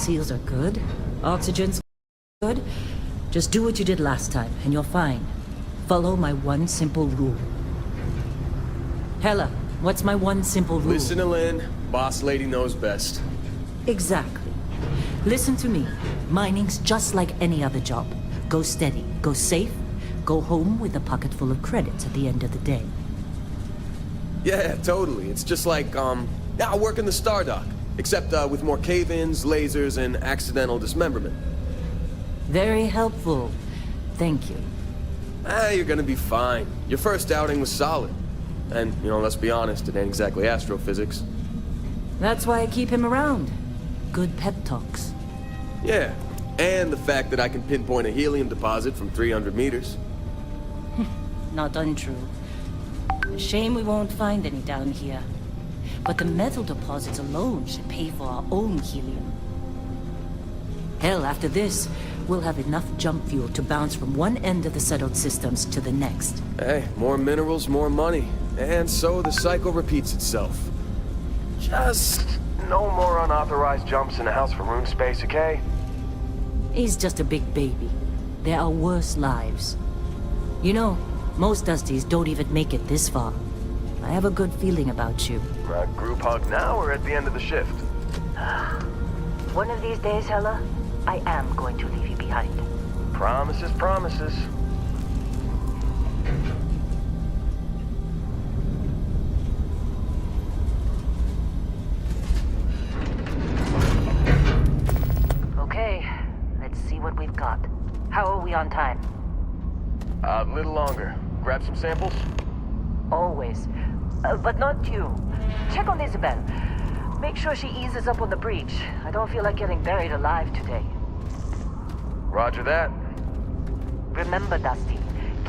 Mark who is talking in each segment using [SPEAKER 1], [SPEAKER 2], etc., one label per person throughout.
[SPEAKER 1] seals are good. Oxygen's good. Just do what you did last time, and you're fine. Follow my one simple rule. Hella, what's my one simple rule?
[SPEAKER 2] Listen to Lynn. Boss lady knows best.
[SPEAKER 1] Exactly. Listen to me. Mining's just like any other job. Go steady, go safe, go home with a pocket full of credits at the end of the day.
[SPEAKER 2] Yeah, totally. It's just like, I work in the Star Dock. Except, with more cave-ins, lasers, and accidental dismemberment.
[SPEAKER 1] Very helpful. Thank you.
[SPEAKER 2] You're gonna be fine. Your first outing was solid. And, let's be honest, it ain't exactly astrophysics.
[SPEAKER 1] That's why I keep him around. Good pep talks.
[SPEAKER 2] Yeah, and the fact that I can pinpoint a helium deposit from 300 meters.
[SPEAKER 1] Not untrue. A shame we won't find any down here. But the metal deposits alone should pay for our own helium. Hell, after this, we'll have enough jump fuel to bounce from one end of the settled systems to the next.
[SPEAKER 2] Hey, more minerals, more money. And so the cycle repeats itself. Just no more unauthorized jumps in the house for room space, okay?
[SPEAKER 1] He's just a big baby. There are worse lives. You know, most Dusties don't even make it this far. I have a good feeling about you.
[SPEAKER 2] Group hug now or at the end of the shift?
[SPEAKER 1] One of these days, Hella, I am going to leave you behind.
[SPEAKER 2] Promises, promises.
[SPEAKER 1] Okay, let's see what we've got. How are we on time?
[SPEAKER 2] A little longer. Grab some samples?
[SPEAKER 1] Always. But not you. Check on Isabel. Make sure she eases up on the breach. I don't feel like getting buried alive today.
[SPEAKER 2] Roger that.
[SPEAKER 1] Remember, Dusty,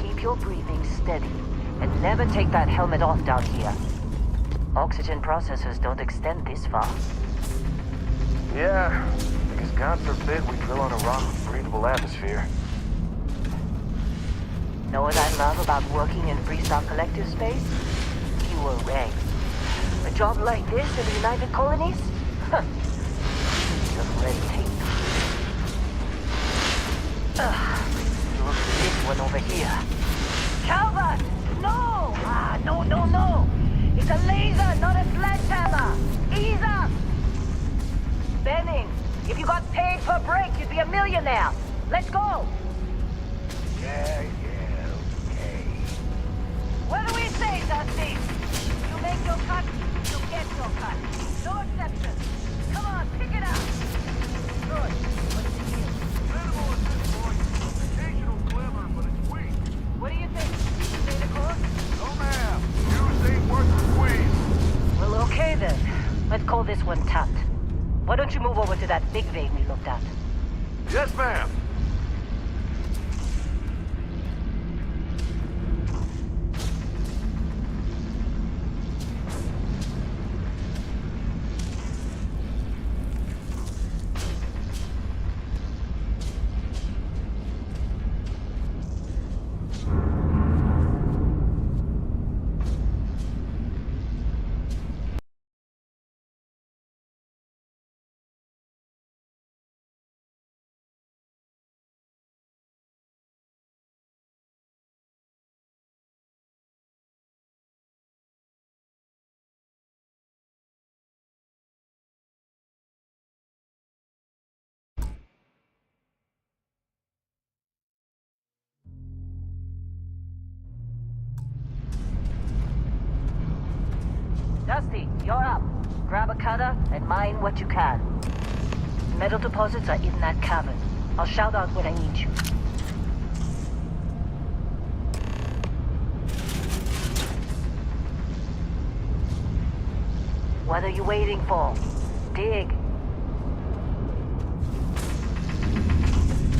[SPEAKER 1] keep your breathing steady and never take that helmet off down here. Oxygen processors don't extend this far.
[SPEAKER 2] Yeah, because God forbid we drill on a rock with breathable atmosphere.
[SPEAKER 1] Know what I love about working in Freestock Collective space? Fewer regs. A job like this in the United Colonies? Huh. Just red tape. Look at this one over here. Calvert! No! No! It's a laser, not a sledgehammer! Ease up! Benning, if you got paid per break, you'd be a millionaire. Let's go!
[SPEAKER 2] Yeah, okay.
[SPEAKER 1] What do we say, Dusty? You make your cut, you get your cut. No exceptions. Come on, pick it up. Good. What's the deal?
[SPEAKER 3] Minimal at this point. Occasional glimmer, but it's weak.
[SPEAKER 1] What do you think? Stay the course?
[SPEAKER 3] No, ma'am. Use ain't worth the squeeze.
[SPEAKER 1] Well, okay then. Let's call this one tapped. Why don't you move over to that big vein we looked at?
[SPEAKER 3] Yes, ma'am.
[SPEAKER 1] Dusty, you're up. Grab a cutter and mine what you can. Metal deposits are in that cavern. I'll shout out when I need you. What are you waiting for? Dig.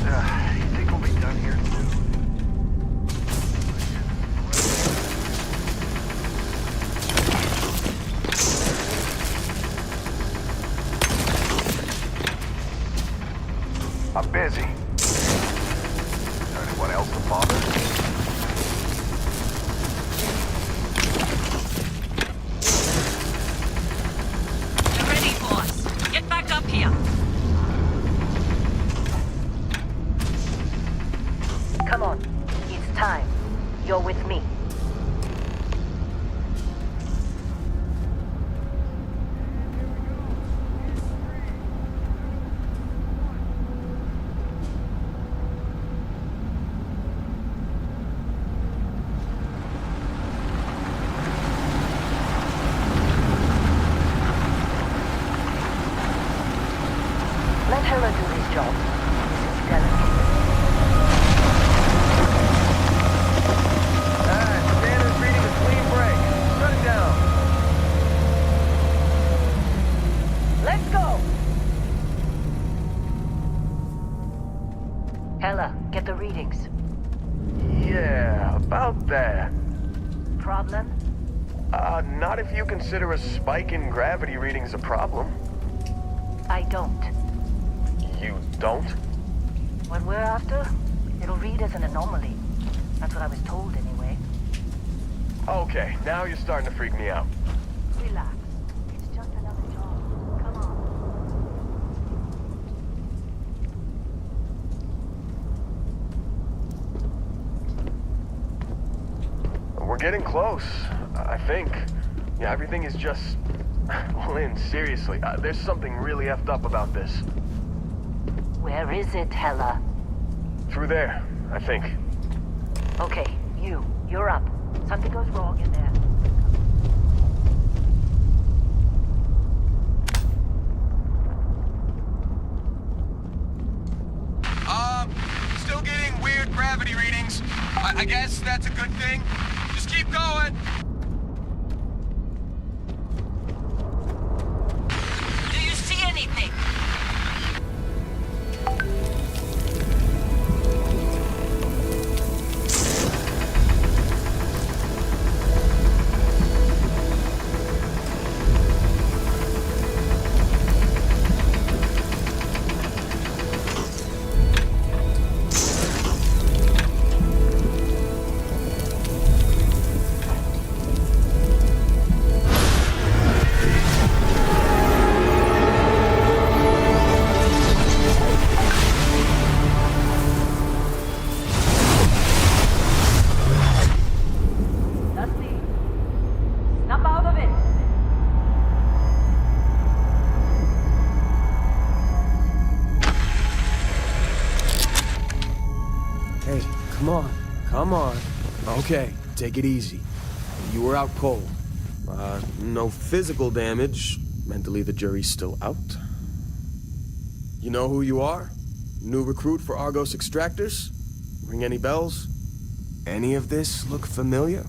[SPEAKER 3] You think we'll be done here soon? I'm busy. Anyone else to bother?
[SPEAKER 4] They're ready, boss. Get
[SPEAKER 1] with me. Let Hella do his job. He's delicate.
[SPEAKER 2] Standard's reading a clean break. Shut it down.
[SPEAKER 1] Let's go! Hella, get the readings.
[SPEAKER 2] Yeah, about that.
[SPEAKER 1] Problem?
[SPEAKER 2] Not if you consider a spike in gravity readings a problem.
[SPEAKER 1] I don't.
[SPEAKER 2] You don't?
[SPEAKER 1] What we're after, it'll read as an anomaly. That's what I was told anyway.
[SPEAKER 2] Okay, now you're starting to freak me out.
[SPEAKER 1] Relax. It's just another job. Come on.
[SPEAKER 2] We're getting close, I think. Yeah, everything is just... Lynn, seriously, there's something really effed up about this.
[SPEAKER 1] Where is it, Hella?
[SPEAKER 2] Through there, I think.
[SPEAKER 1] Okay, you're up. Something goes wrong in there.
[SPEAKER 2] Still getting weird gravity readings. I guess that's a good thing. Just keep going.
[SPEAKER 1] Do you see anything?
[SPEAKER 2] Come on. Okay, take it easy. You were out cold. No physical damage. Mentally, the jury's still out. You know who you are? New recruit for Argos Extractors? Ring any bells? Any of this look familiar?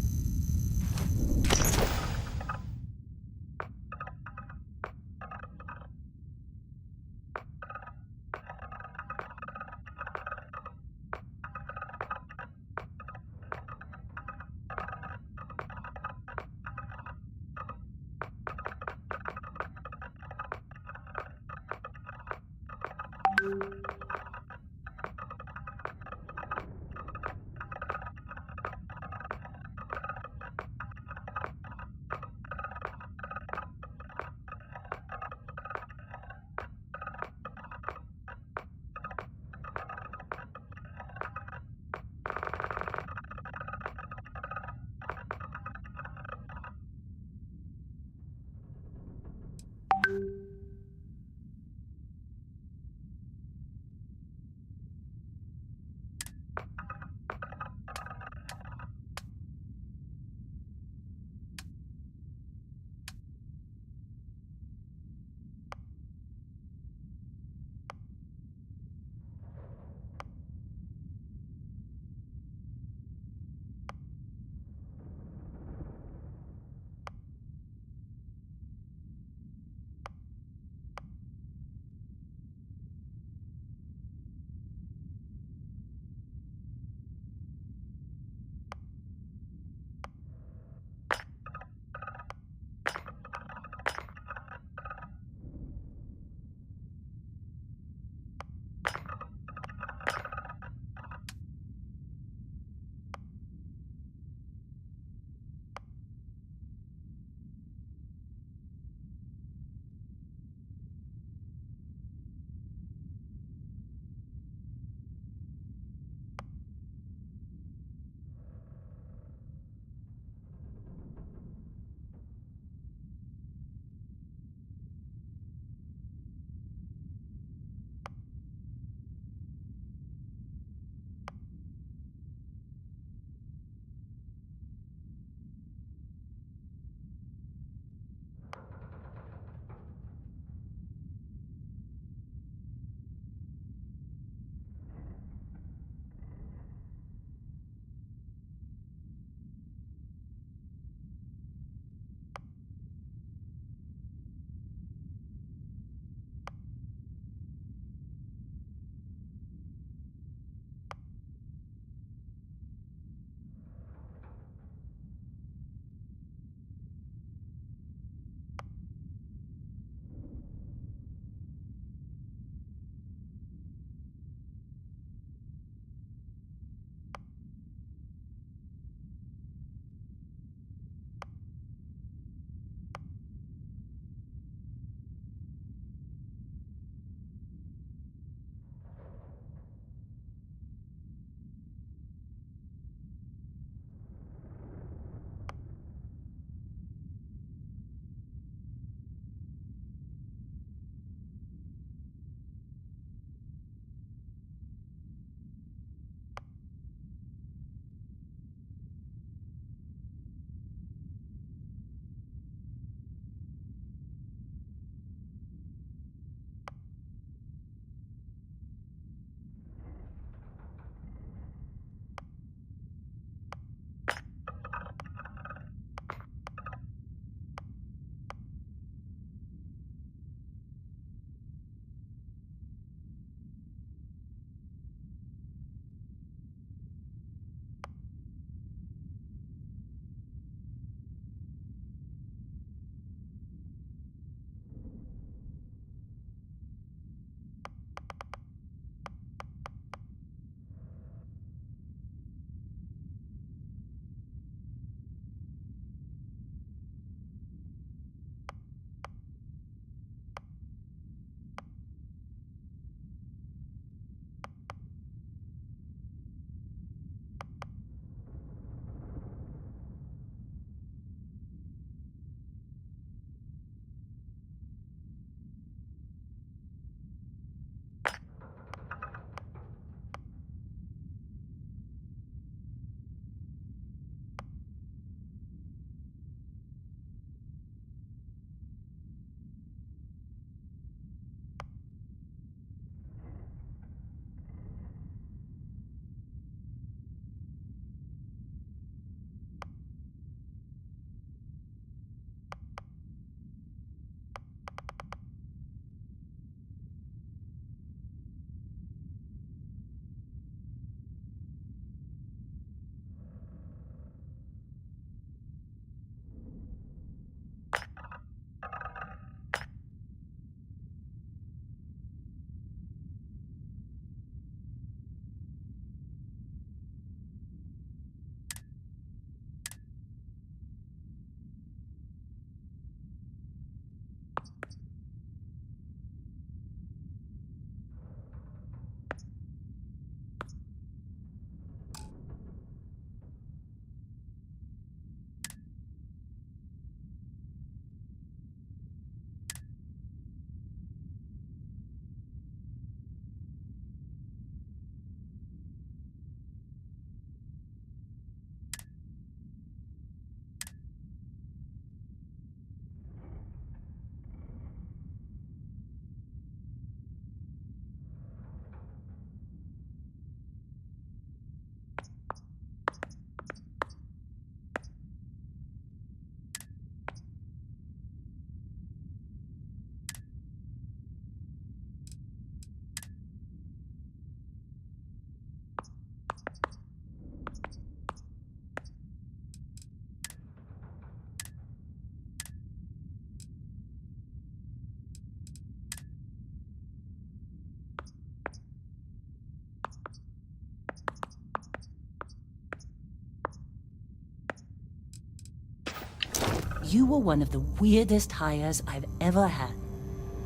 [SPEAKER 1] You were one of the weirdest hires I've ever had.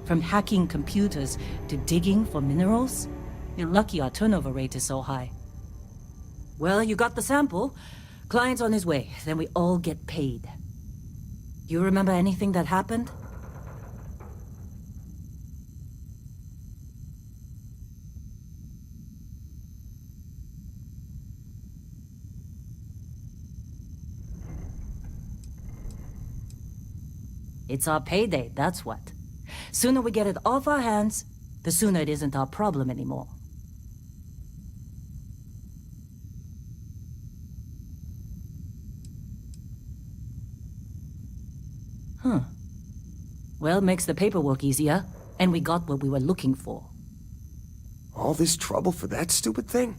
[SPEAKER 1] From hacking computers to digging for minerals. You're lucky our turnover rate is so high. Well, you got the sample. Client's on his way, then we all get paid. You remember anything that happened? It's our payday, that's what. Sooner we get it off our hands, the sooner it isn't our problem anymore. Huh. Well, makes the paperwork easier, and we got what we were looking for.
[SPEAKER 2] All this trouble for that stupid thing?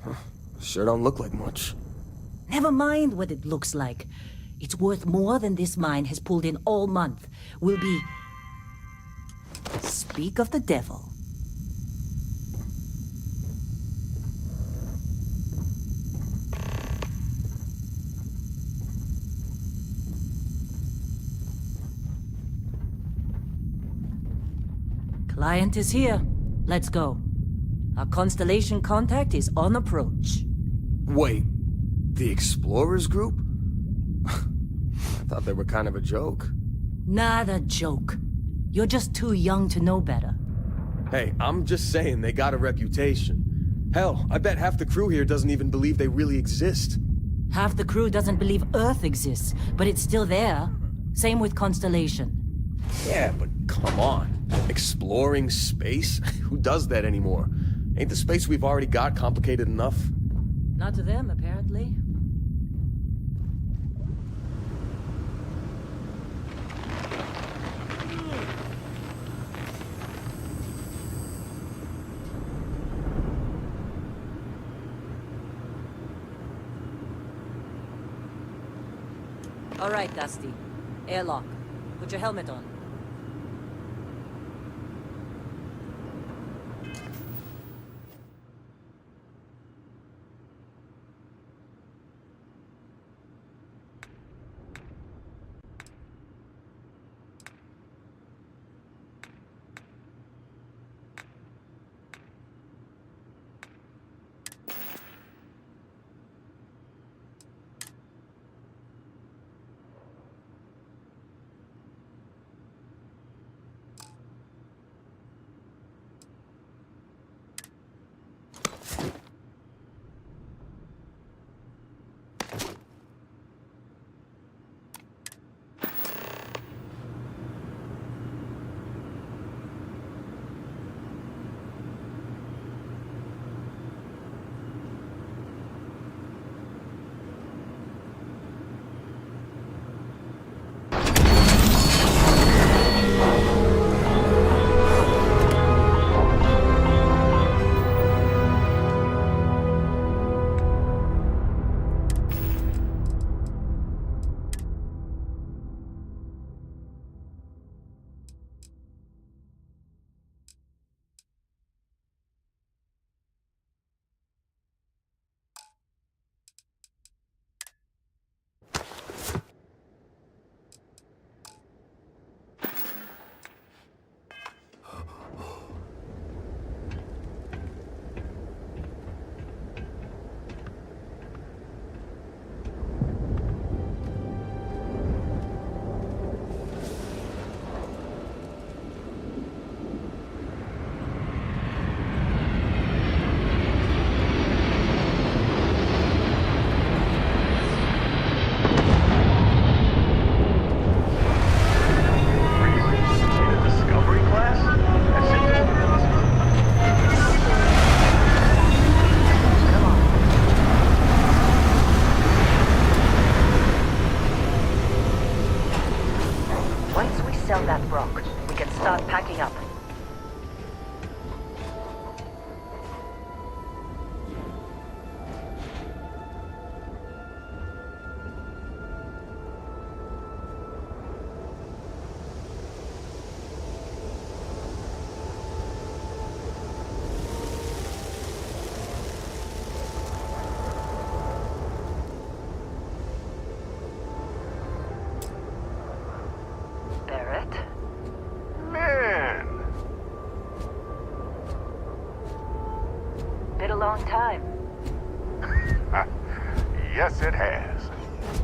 [SPEAKER 2] Huh. Sure don't look like much.
[SPEAKER 1] Never mind what it looks like. It's worth more than this mine has pulled in all month. We'll be... Speak of the devil. Client is here. Let's go. Our Constellation contact is on approach.
[SPEAKER 2] Wait, the Explorers group? I thought they were kind of a joke.
[SPEAKER 1] Not a joke. You're just too young to know better.
[SPEAKER 2] Hey, I'm just saying they got a reputation. Hell, I bet half the crew here doesn't even believe they really exist.
[SPEAKER 1] Half the crew doesn't believe Earth exists, but it's still there. Same with Constellation.
[SPEAKER 2] Yeah, but come on. Exploring space? Who does that anymore? Ain't the space we've already got complicated enough?
[SPEAKER 1] Not to them, apparently. All right, Dusty. Airlock. Put your helmet on.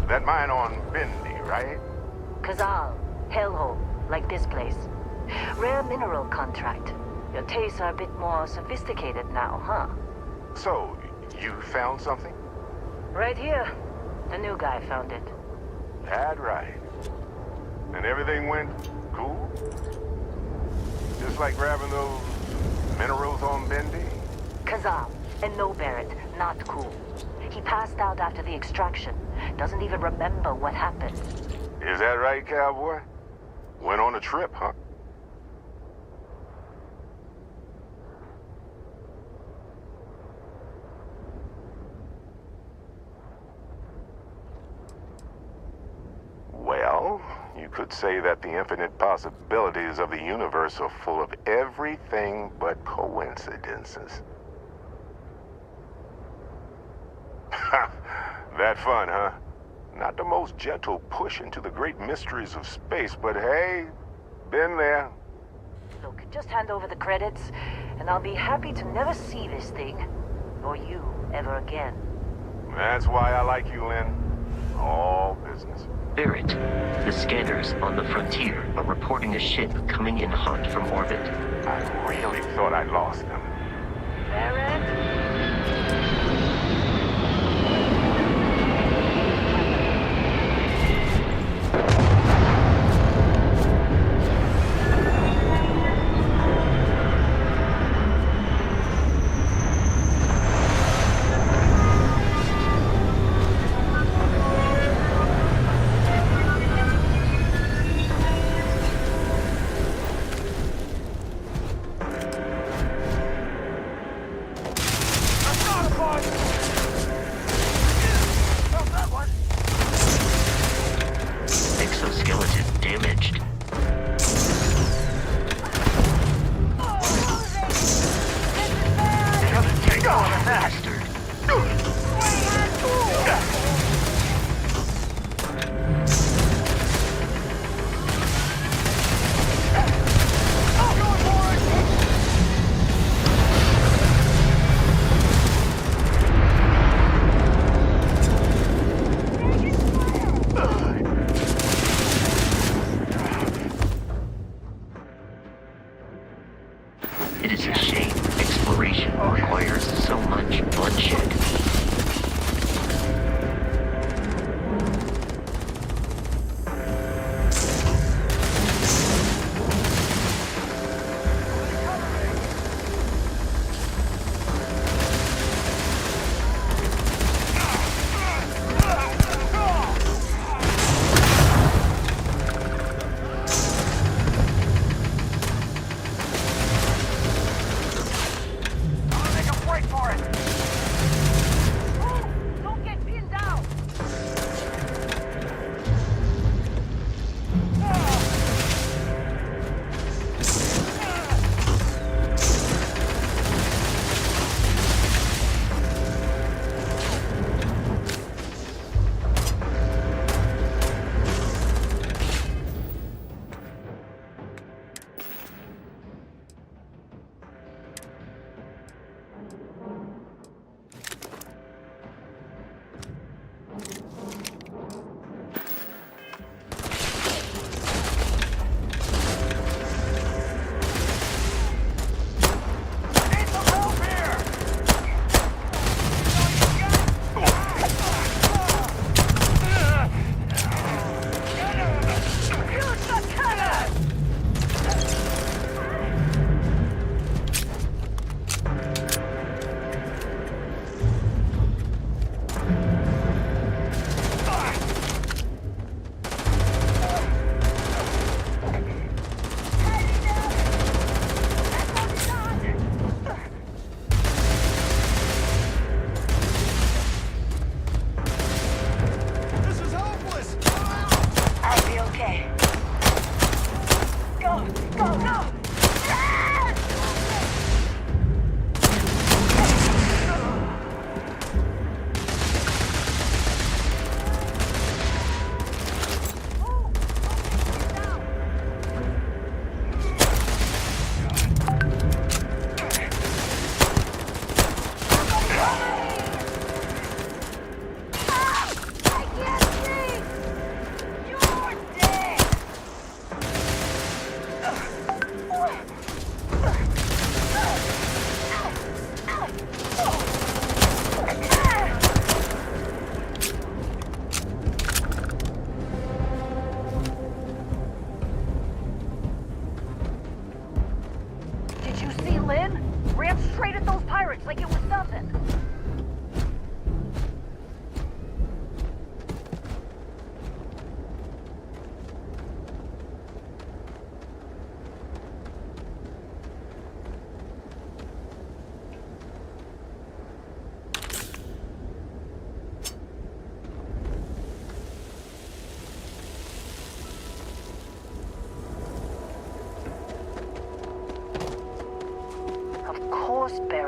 [SPEAKER 4] That mine on Bendy, right?
[SPEAKER 1] Kazal, hellhole, like this place. Rare mineral contract. Your tastes are a bit more sophisticated now, huh?
[SPEAKER 4] So, you found something?
[SPEAKER 1] Right here. The new guy found it.
[SPEAKER 4] That right. And everything went cool? Just like grabbing those minerals on Bendy?
[SPEAKER 1] Kazal, and no Barrett, not cool. He passed out after the extraction. Doesn't even remember what happened.
[SPEAKER 4] Is that right, cowboy? Went on a trip, huh? Well, you could say that the infinite possibilities of the universe are full of everything but coincidences. That fun, huh? Not the most gentle push into the great mysteries of space, but hey, been there.
[SPEAKER 1] Look, just hand over the credits, and I'll be happy to never see this thing, or you, ever again.
[SPEAKER 4] That's why I like you, Lynn. All business.
[SPEAKER 5] Barrett, the scanners on the frontier are reporting a ship coming in hot from orbit.
[SPEAKER 4] I really thought I lost them.
[SPEAKER 1] Barrett?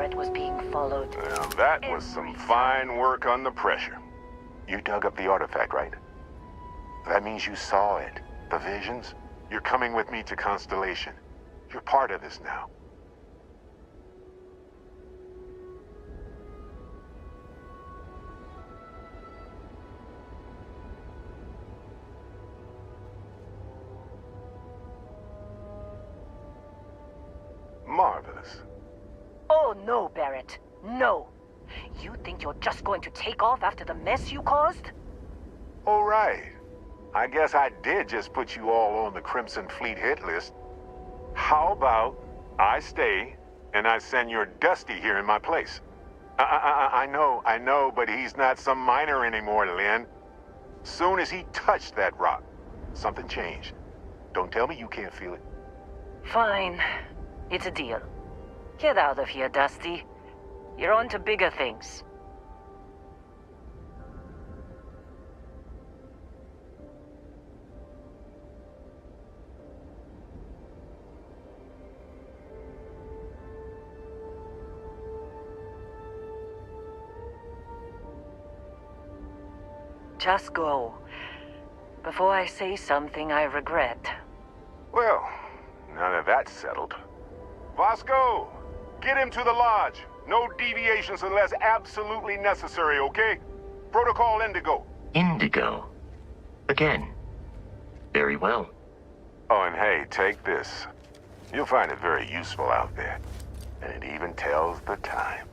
[SPEAKER 1] Barrett was being followed.
[SPEAKER 4] Now, that was some fine work under pressure. You dug up the artifact, right? That means you saw it. The visions? You're coming with me to Constellation. You're part of this now. Marvelous.
[SPEAKER 1] Oh, no, Barrett. No. You think you're just going to take off after the mess you caused?
[SPEAKER 4] All right. I guess I did just put you all on the Crimson Fleet hit list. How about I stay and I send your Dusty here in my place? I know, but he's not some miner anymore, Lynn. Soon as he touched that rock, something changed. Don't tell me you can't feel it.
[SPEAKER 1] Fine. It's a deal. Get out of here, Dusty. You're on to bigger things. Just go. Before I say something I regret.
[SPEAKER 4] Well, now that that's settled. Vasco, get him to the lodge. No deviations unless absolutely necessary, okay? Protocol Indigo.
[SPEAKER 5] Indigo. Again. Very well.
[SPEAKER 4] Oh, and hey, take this. You'll find it very useful out there. And it even tells the time.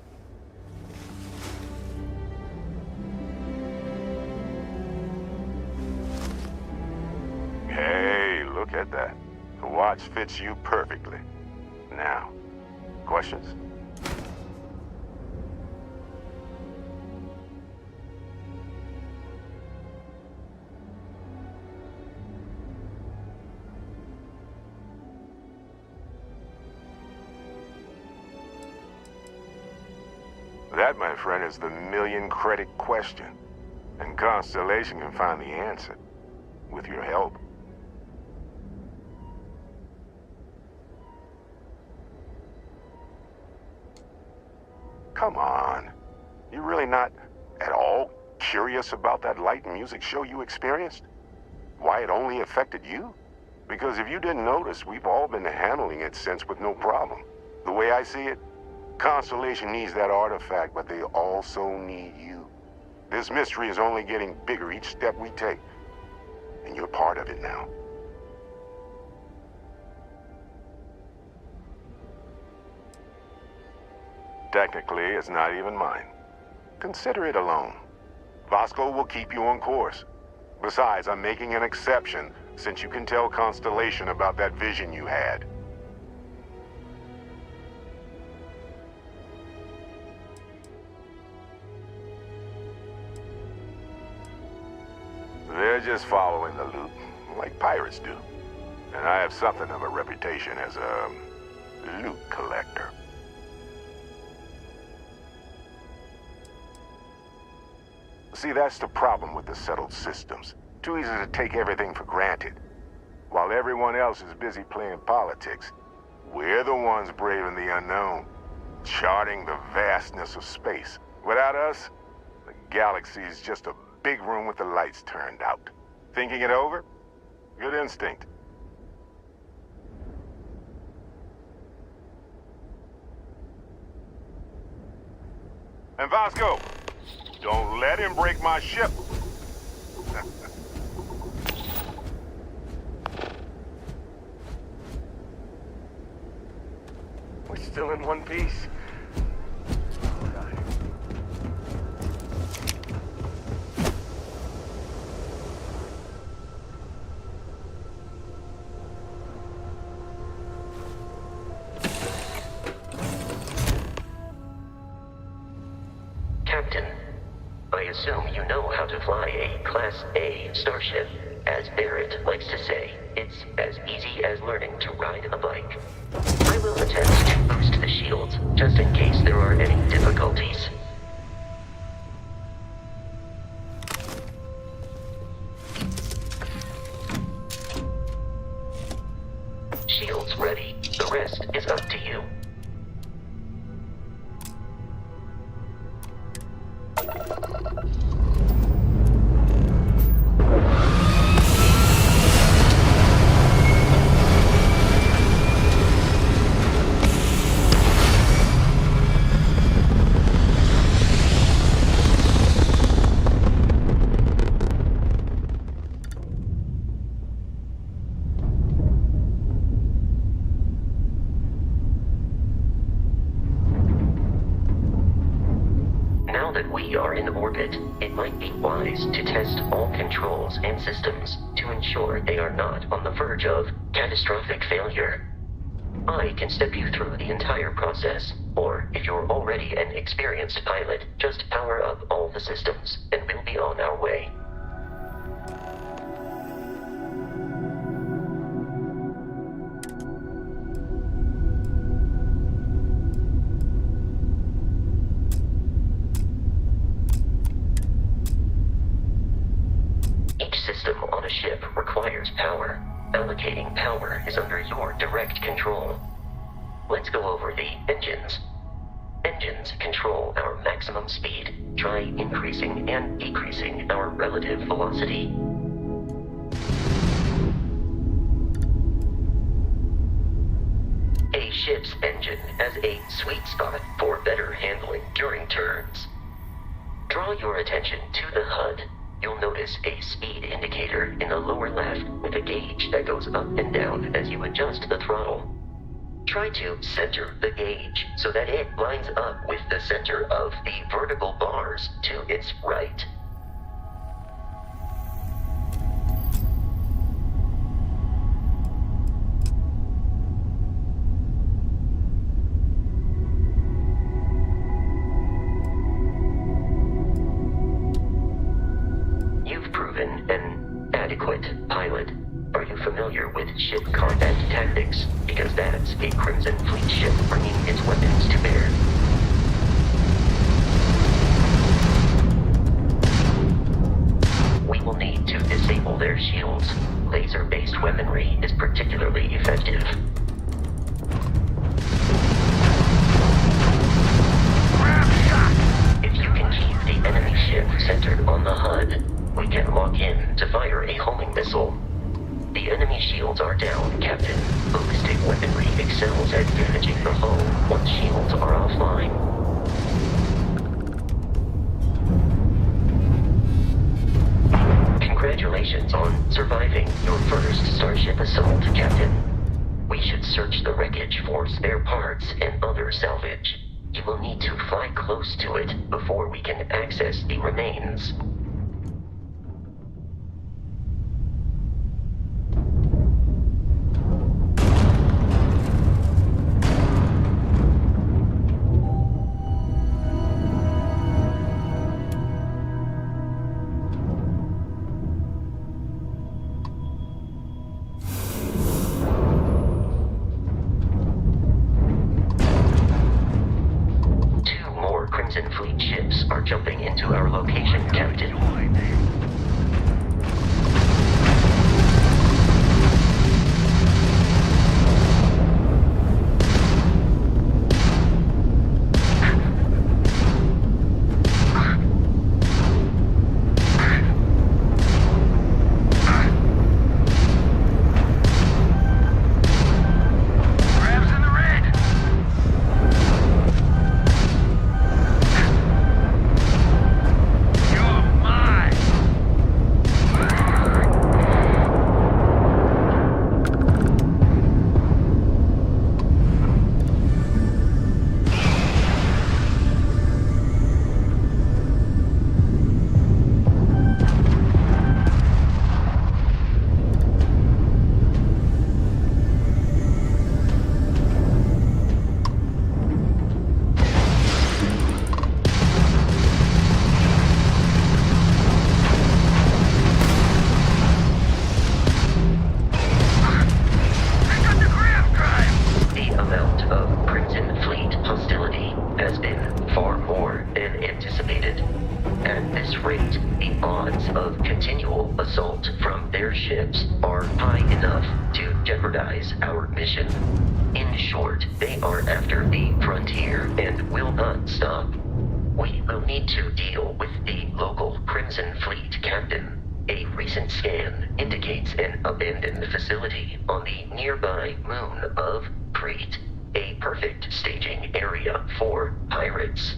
[SPEAKER 4] Hey, look at that. The watch fits you perfectly. Now, questions? That, my friend, is the million-credit question. And Constellation can find the answer. With your help. Come on. You really not at all curious about that light and music show you experienced? Why it only affected you? Because if you didn't notice, we've all been handling it since with no problem. The way I see it, Constellation needs that artifact, but they also need you. This mystery is only getting bigger each step we take. And you're part of it now. Technically, it's not even mine. Consider it a loan. Vasco will keep you on course. Besides, I'm making an exception since you can tell Constellation about that vision you had. They're just following the loot, like pirates do. And I have something of a reputation as a loot collector. See, that's the problem with the settled systems. Too easy to take everything for granted. While everyone else is busy playing politics, we're the ones braving the unknown, charting the vastness of space. Without us, the galaxy is just a big room with the lights turned out. Thinking it over? Good instinct. And Vasco, don't let him break my ship.
[SPEAKER 2] We're still in one piece.
[SPEAKER 5] Captain, I assume you know how to fly a Class A starship. As Barrett likes to say, it's as easy as learning to ride a bike. I will attempt to boost the shields, just in case there are any difficulties. Shields ready. The rest is up to you. we are in orbit, it might be wise to test all controls and systems to ensure they are not on the verge of catastrophic failure. I can step you through the entire process, or if you're already an experienced pilot, just power up all the systems, and we'll be on our way. Each system on a ship requires power. Allocating power is under your direct control. Let's go over the engines. Engines control our maximum speed. Try increasing and decreasing our relative velocity. A ship's engine has a sweet spot for better handling during turns. Draw your attention to the HUD. You'll notice a speed indicator in the lower left with a gauge that goes up and down as you adjust the throttle. Try to center the gauge so that it lines up with the center of the vertical bars to its right. An adequate pilot. Are you familiar with ship combat tactics? Because that's a Crimson Fleet ship bringing its weapons to bear. We will need to disable their shields. Laser-based weaponry is particularly effective. If you can keep the enemy ship centered on the HUD, we can lock in to fire a homing missile. The enemy shields are down, Captain. Ballistic weaponry excels at damaging the hull once shields are offline. Congratulations on surviving your first Starship assault, Captain. We should search the wreckage for spare parts and other salvage. You will need to fly close to it before we can access the remains. Crimson Fleet ships are jumping into our location, Captain. Of continual assault from their ships are high enough to jeopardize our mission. In short, they are after the frontier and will not stop. We will need to deal with the local Crimson Fleet captain. A recent scan indicates an abandoned facility on the nearby moon of Crete, a perfect staging area for pirates.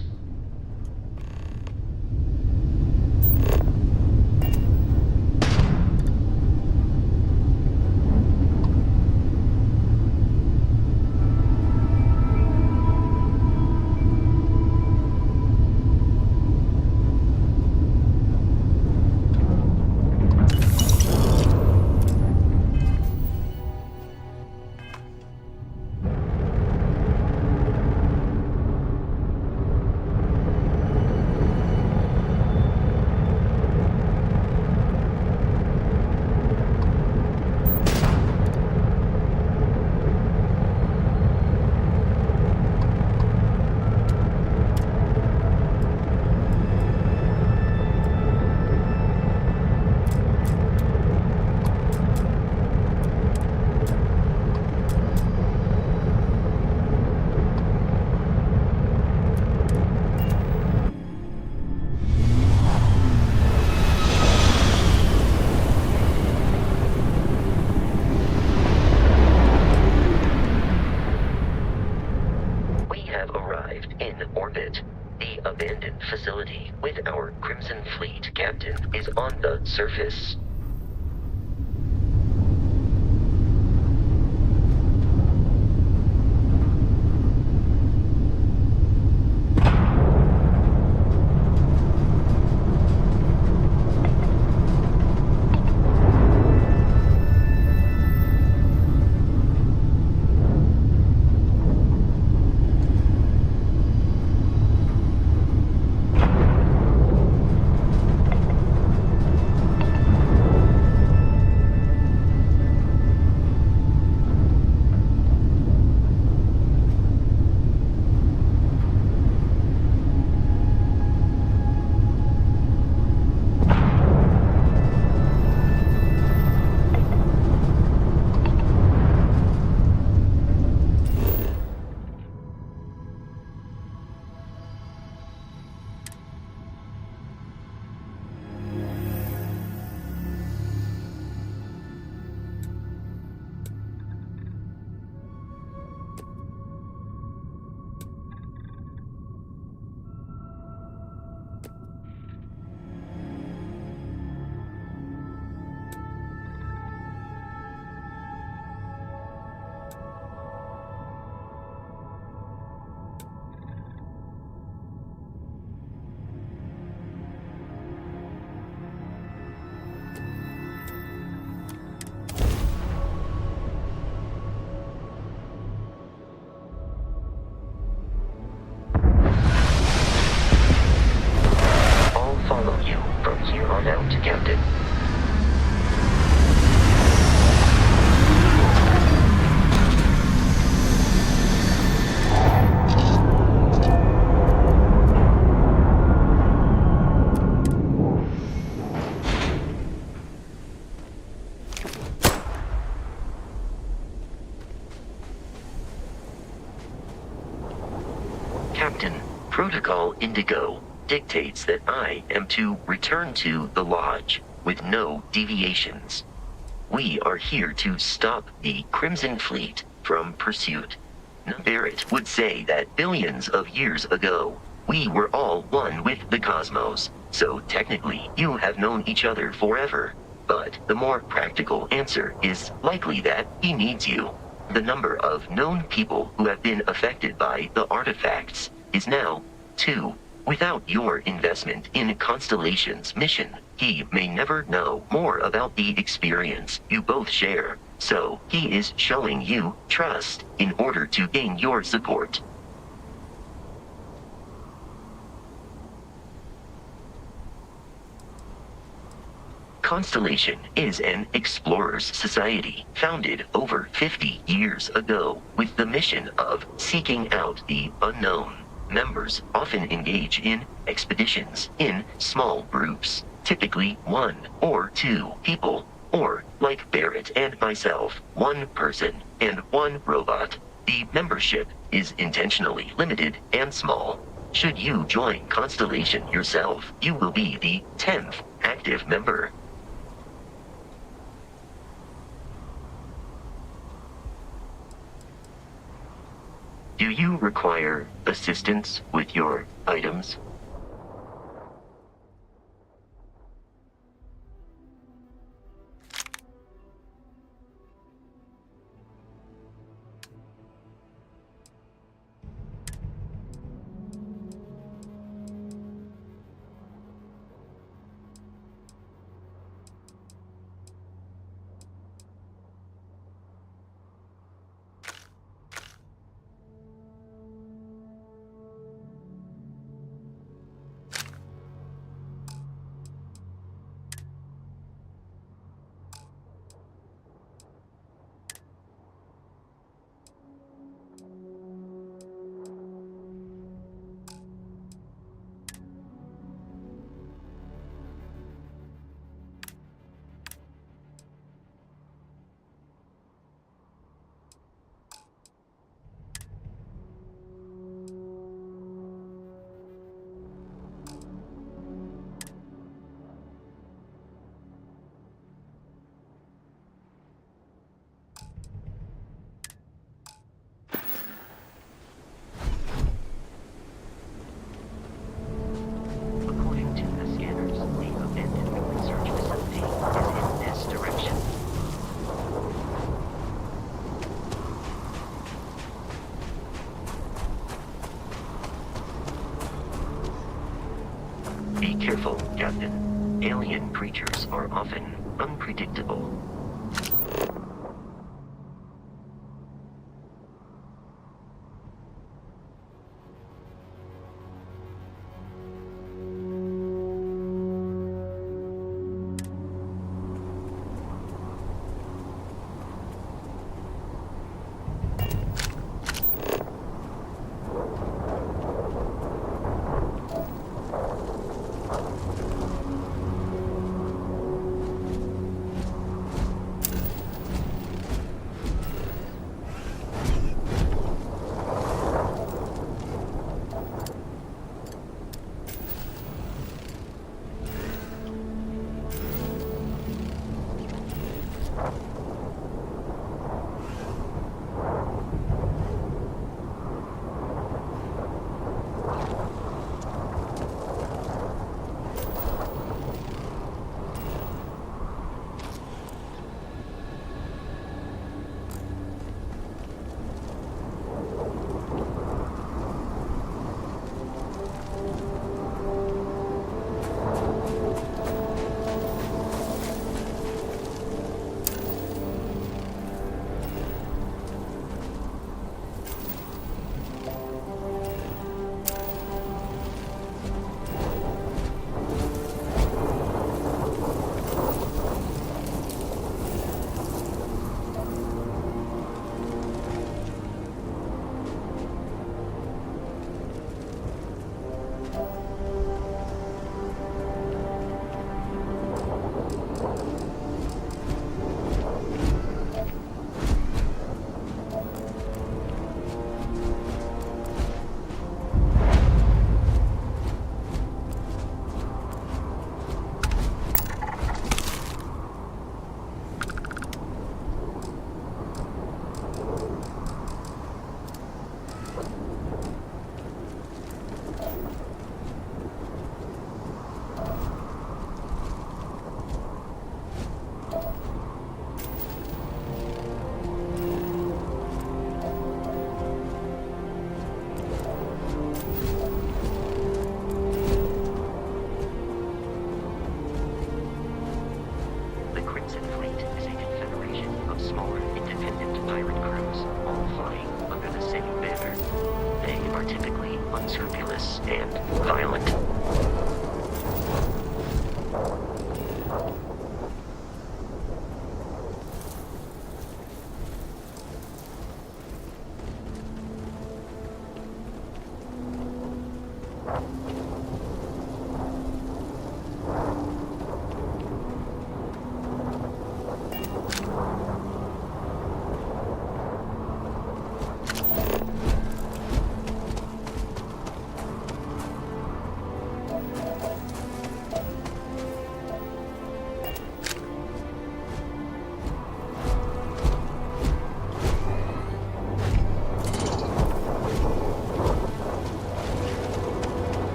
[SPEAKER 5] surface. Captain. Captain, Protocol Indigo dictates that I am to return to the Lodge with no deviations. We are here to stop the Crimson Fleet from pursuit. Barrett would say that billions of years ago, we were all one with the cosmos, so technically you have known each other forever. But the more practical answer is likely that he needs you. The number of known people who have been affected by the artifacts is now 2. Without your investment in Constellation's mission, he may never know more about the experience you both share. So, he is showing you trust in order to gain your support. Constellation is an explorers society founded over 50 years ago with the mission of seeking out the unknown. Members often engage in expeditions in small groups, typically 1 or 2 people, or, like Barrett and myself, 1 person and 1 robot. The membership is intentionally limited and small. Should you join Constellation yourself, you will be the 10th active member. Do you require assistance with your items? careful, Captain. Alien creatures are often unpredictable.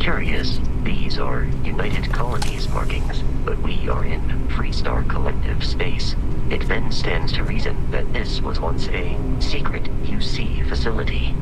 [SPEAKER 5] Curious, these are United Colonies markings, but we are in Freestar Collective space. It then stands to reason that this was once a secret UC facility.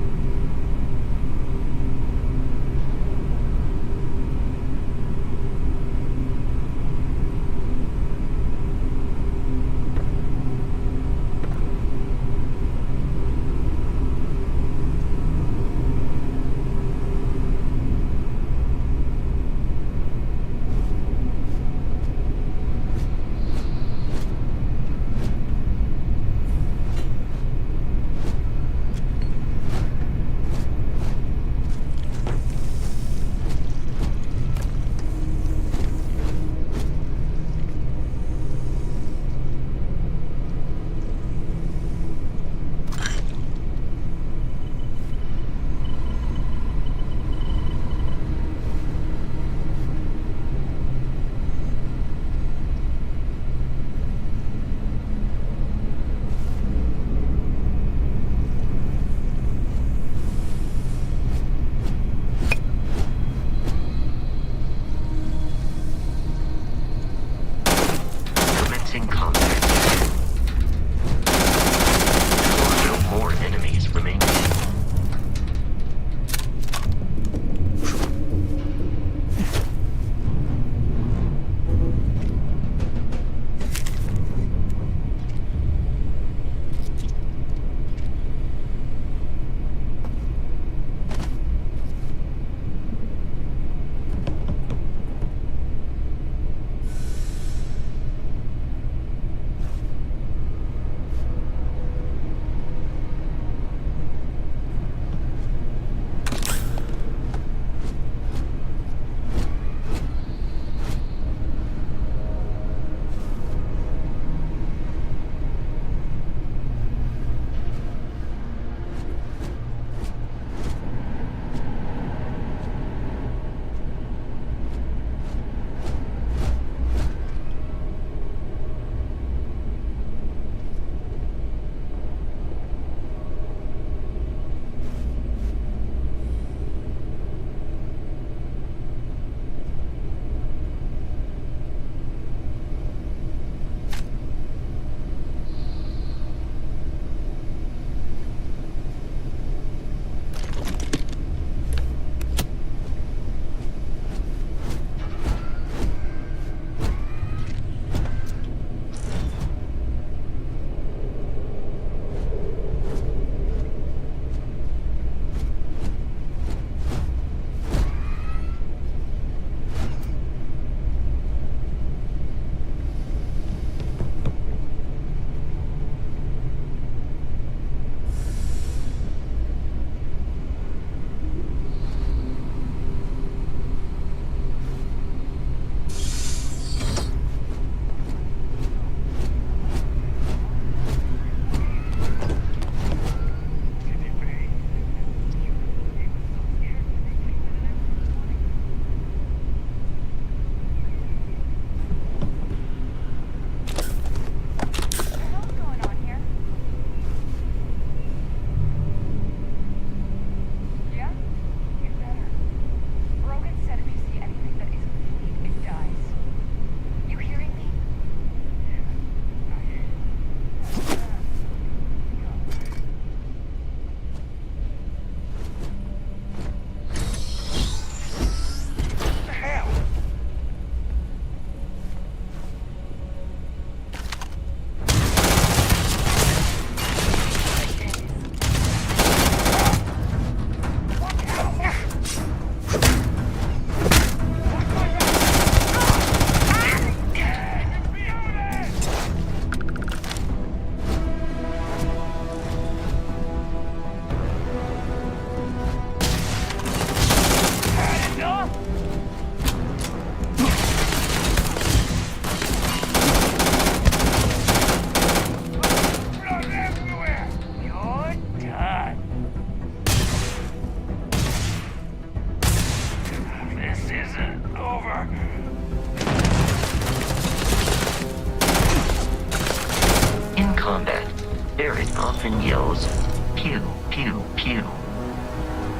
[SPEAKER 5] Pew, pew, pew.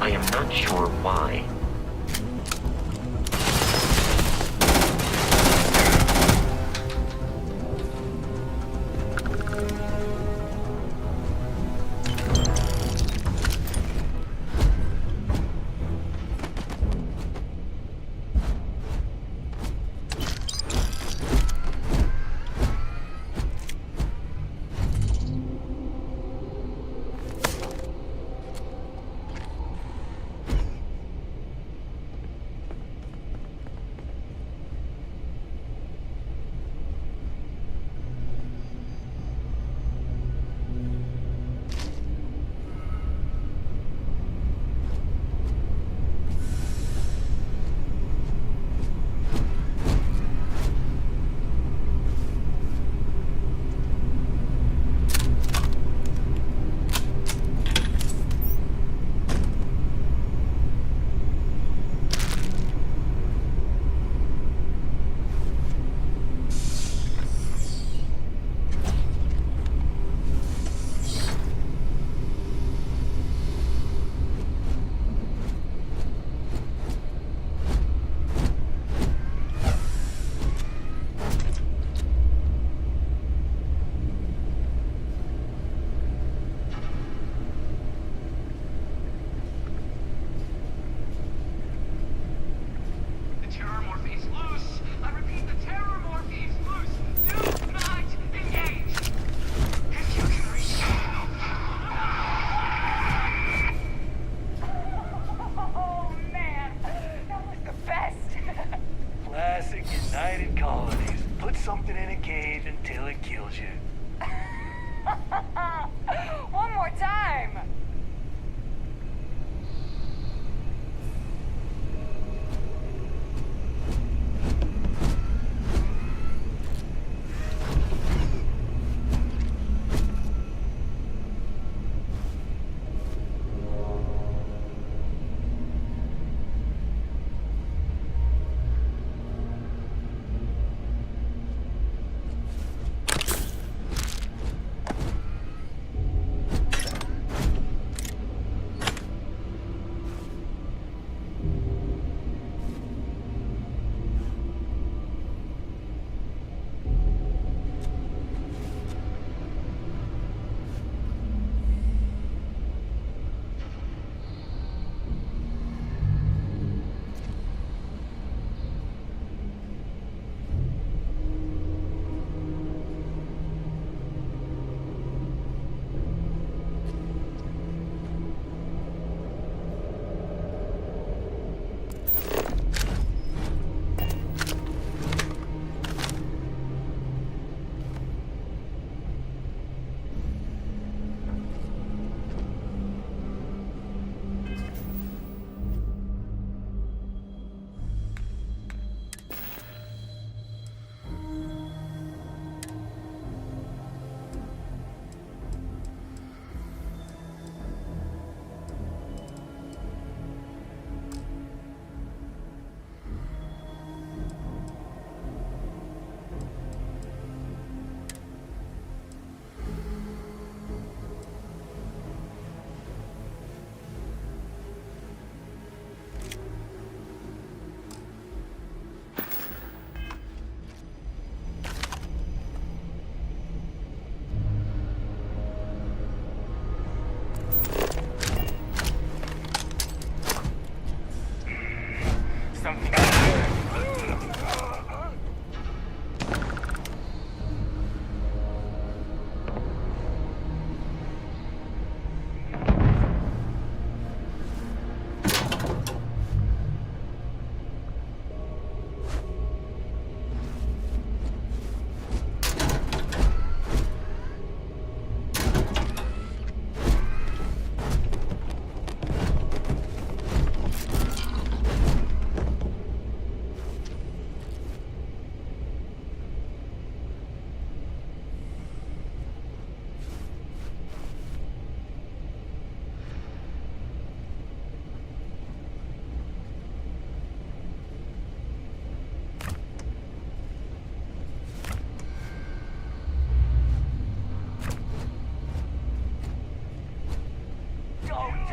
[SPEAKER 5] I am not sure why.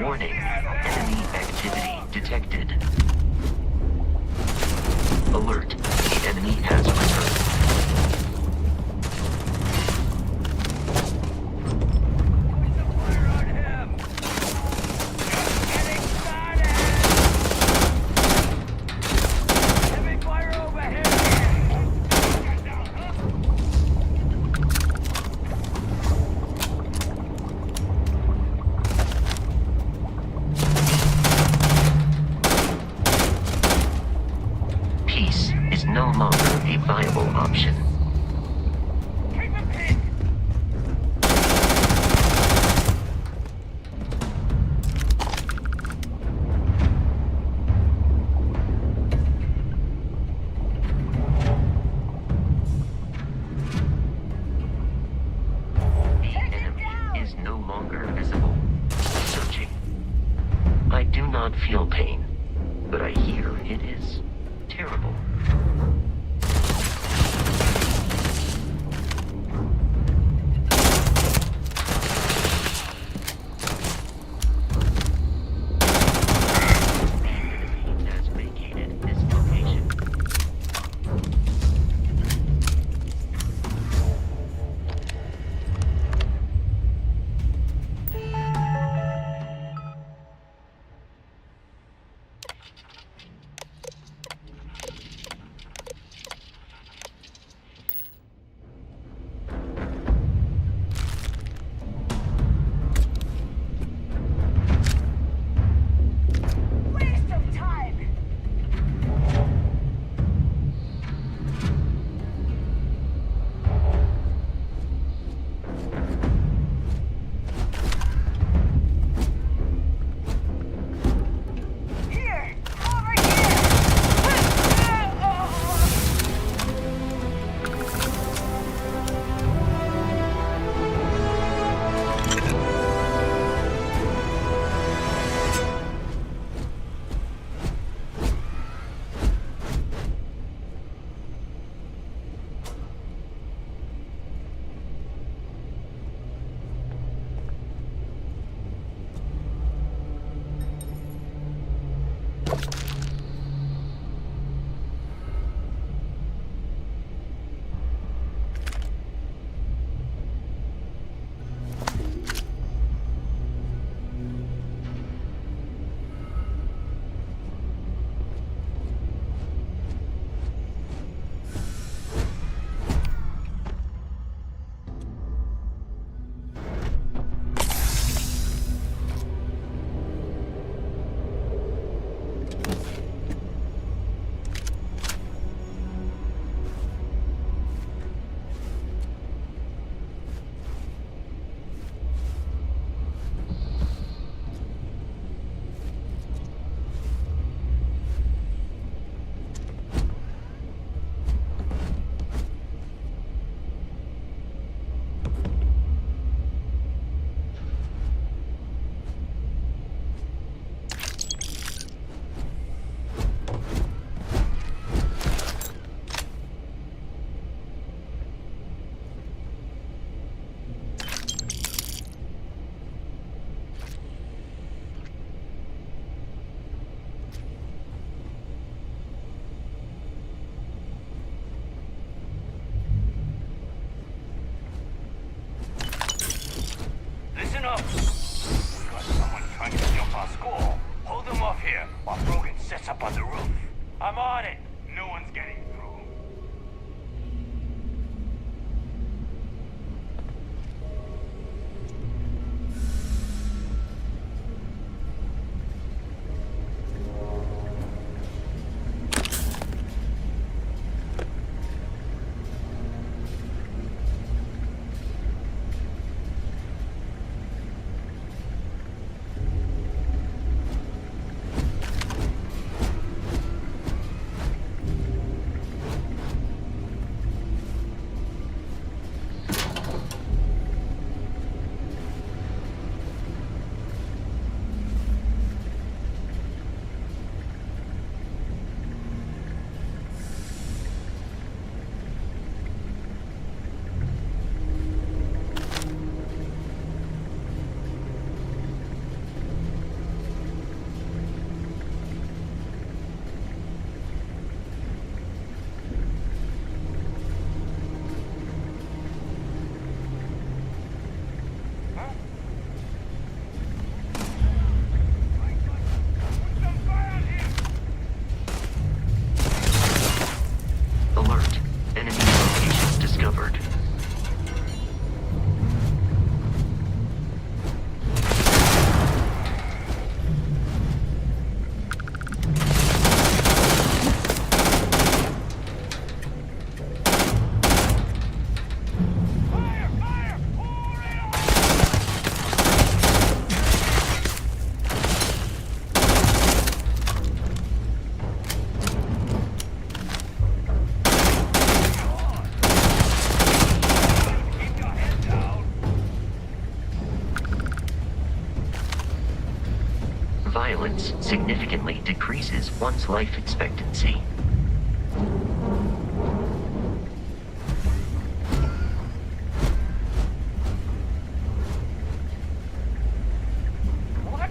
[SPEAKER 5] Warning. Enemy activity detected. Alert. The enemy has returned. Peace is no longer a viable option. The enemy is no longer visible. Searching. I do not feel pain, but I hear it is terrible. The enemy has vacated this location.
[SPEAKER 6] Waste of time! Here! Over
[SPEAKER 3] Listen up! We've got someone trying to jump our school. Hold them off here while Brogan sets up on the roof. I'm on it. No one's getting through.
[SPEAKER 5] Violence significantly decreases one's life expectancy.
[SPEAKER 3] What?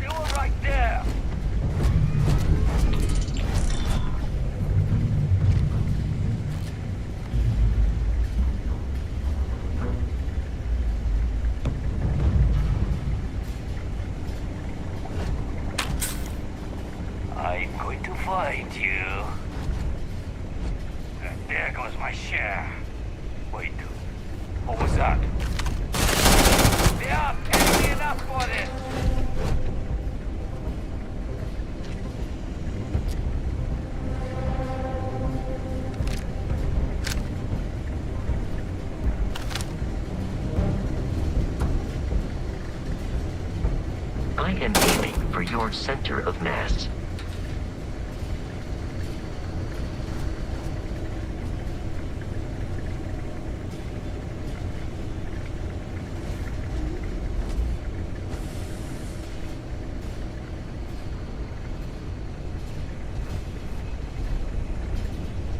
[SPEAKER 3] You were right there. I'm going to find you. And there goes my share. Wait, what was that? They are paying me enough for this.
[SPEAKER 5] I am aiming for your center of mass.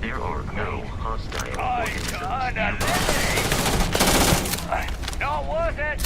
[SPEAKER 5] There are no hostile
[SPEAKER 3] I
[SPEAKER 5] organisms
[SPEAKER 3] can't
[SPEAKER 5] nearby.
[SPEAKER 3] eliminate. Not worth it.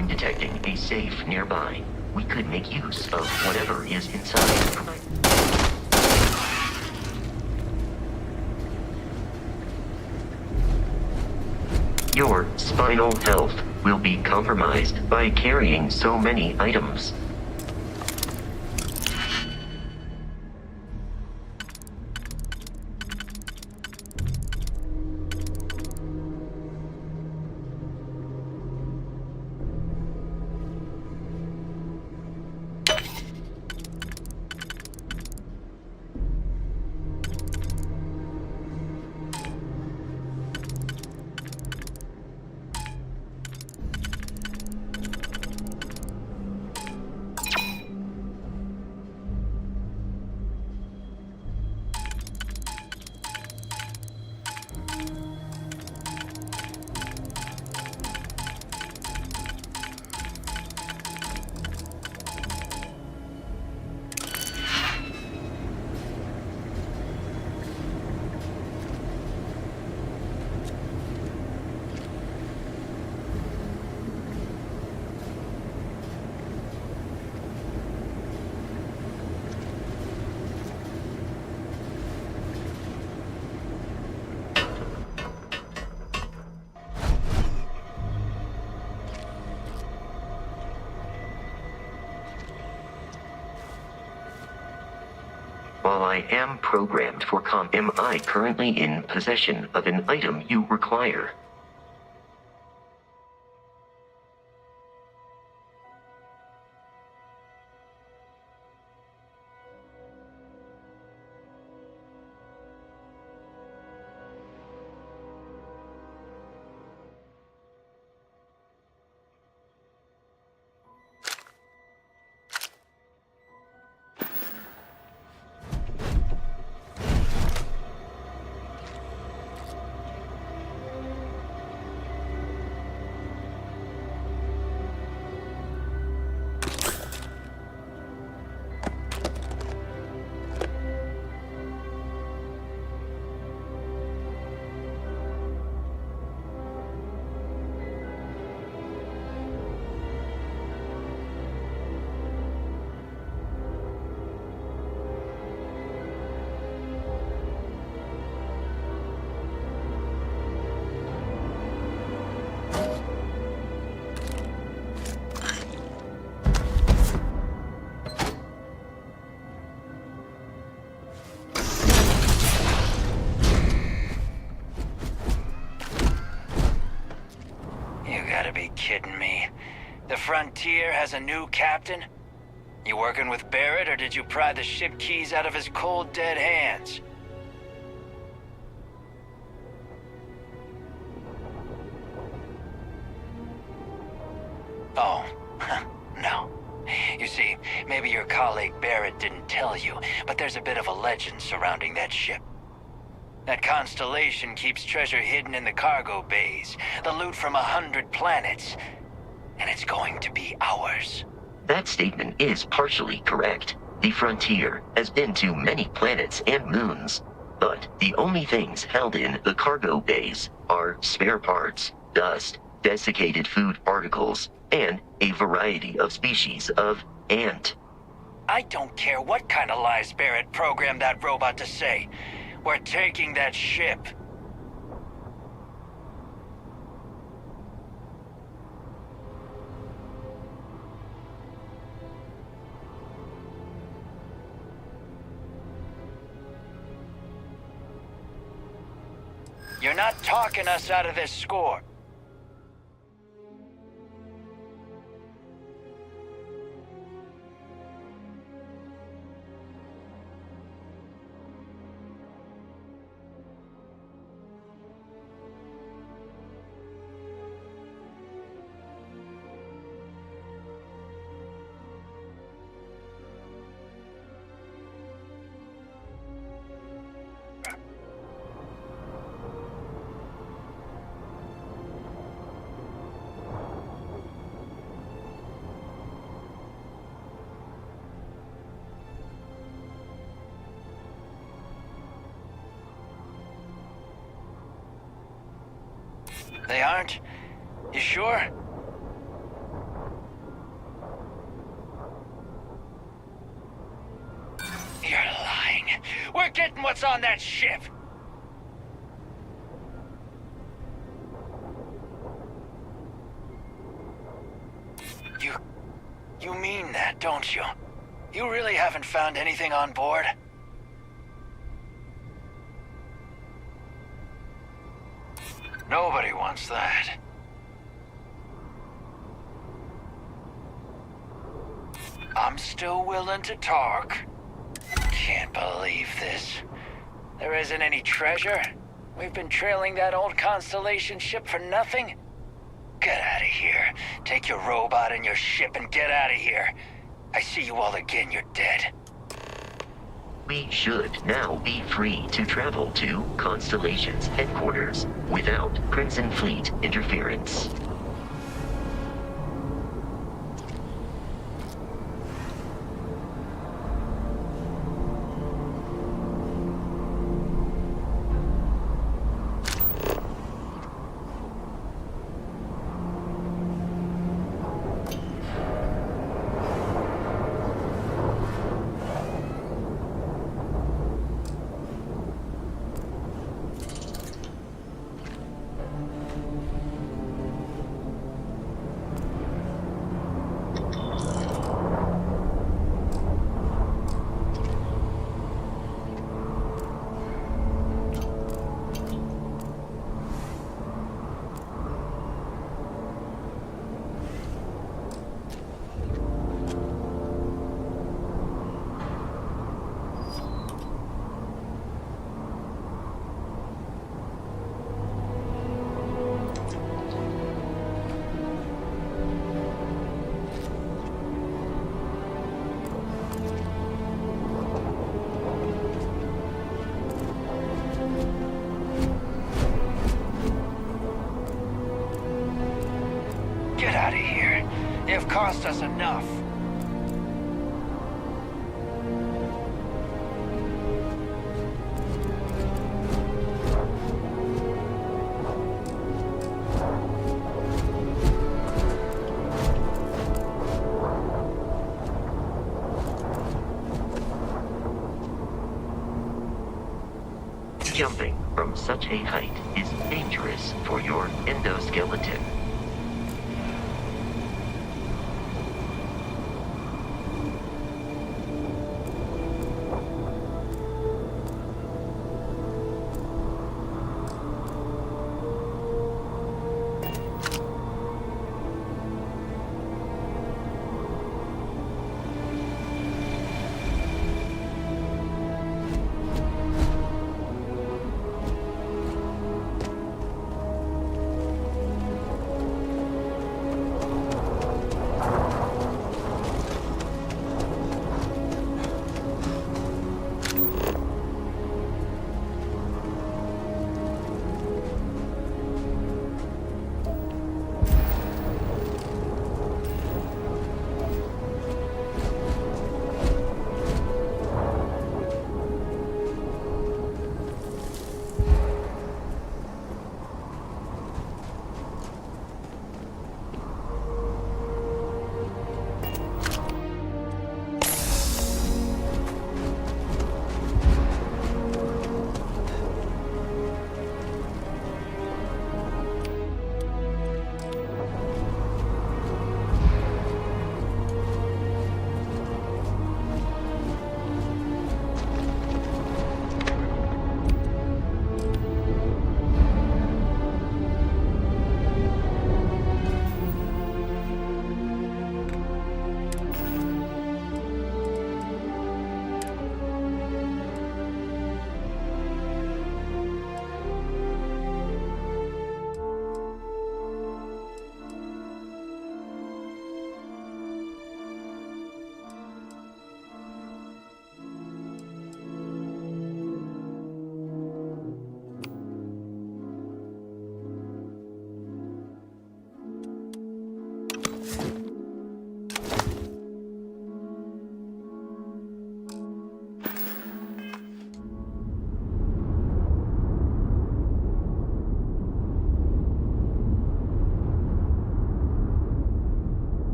[SPEAKER 5] I'm detecting a safe nearby. We could make use of whatever is inside. Your spinal health will be compromised by carrying so many items. While I am programmed for am I currently in possession of an item you require?
[SPEAKER 3] Kidding me? The Frontier has a new captain? You working with Barrett, or did you pry the ship keys out of his cold, dead hands? Oh, no. You see, maybe your colleague Barrett didn't tell you, but there's a bit of a legend surrounding that ship. That constellation keeps treasure hidden in the cargo bays, the loot from 100 planets, and it's going to be ours.
[SPEAKER 5] That statement is partially correct. The Frontier has been to many planets and moons, but the only things held in the cargo bays are spare parts, dust, desiccated food particles, and a variety of species of ant.
[SPEAKER 3] I don't care what kind of lies Barrett programmed that robot to say. We're taking that ship. You're not talking us out of this score. They aren't? You sure? forgetting what's on that ship. You mean that, don't you? You really haven't found anything on board? Nobody wants that. I'm still willing to talk. Can't believe this. There isn't any treasure? We've been trailing that old Constellation ship for nothing? Get out of here. Take your robot and your ship and get out of here. I see you all again, you're dead.
[SPEAKER 5] We should now be free to travel to Constellation's headquarters without Crimson Fleet interference.
[SPEAKER 3] Get out of here. You've cost us enough.
[SPEAKER 5] Jumping from such a height is dangerous for your endoskeleton.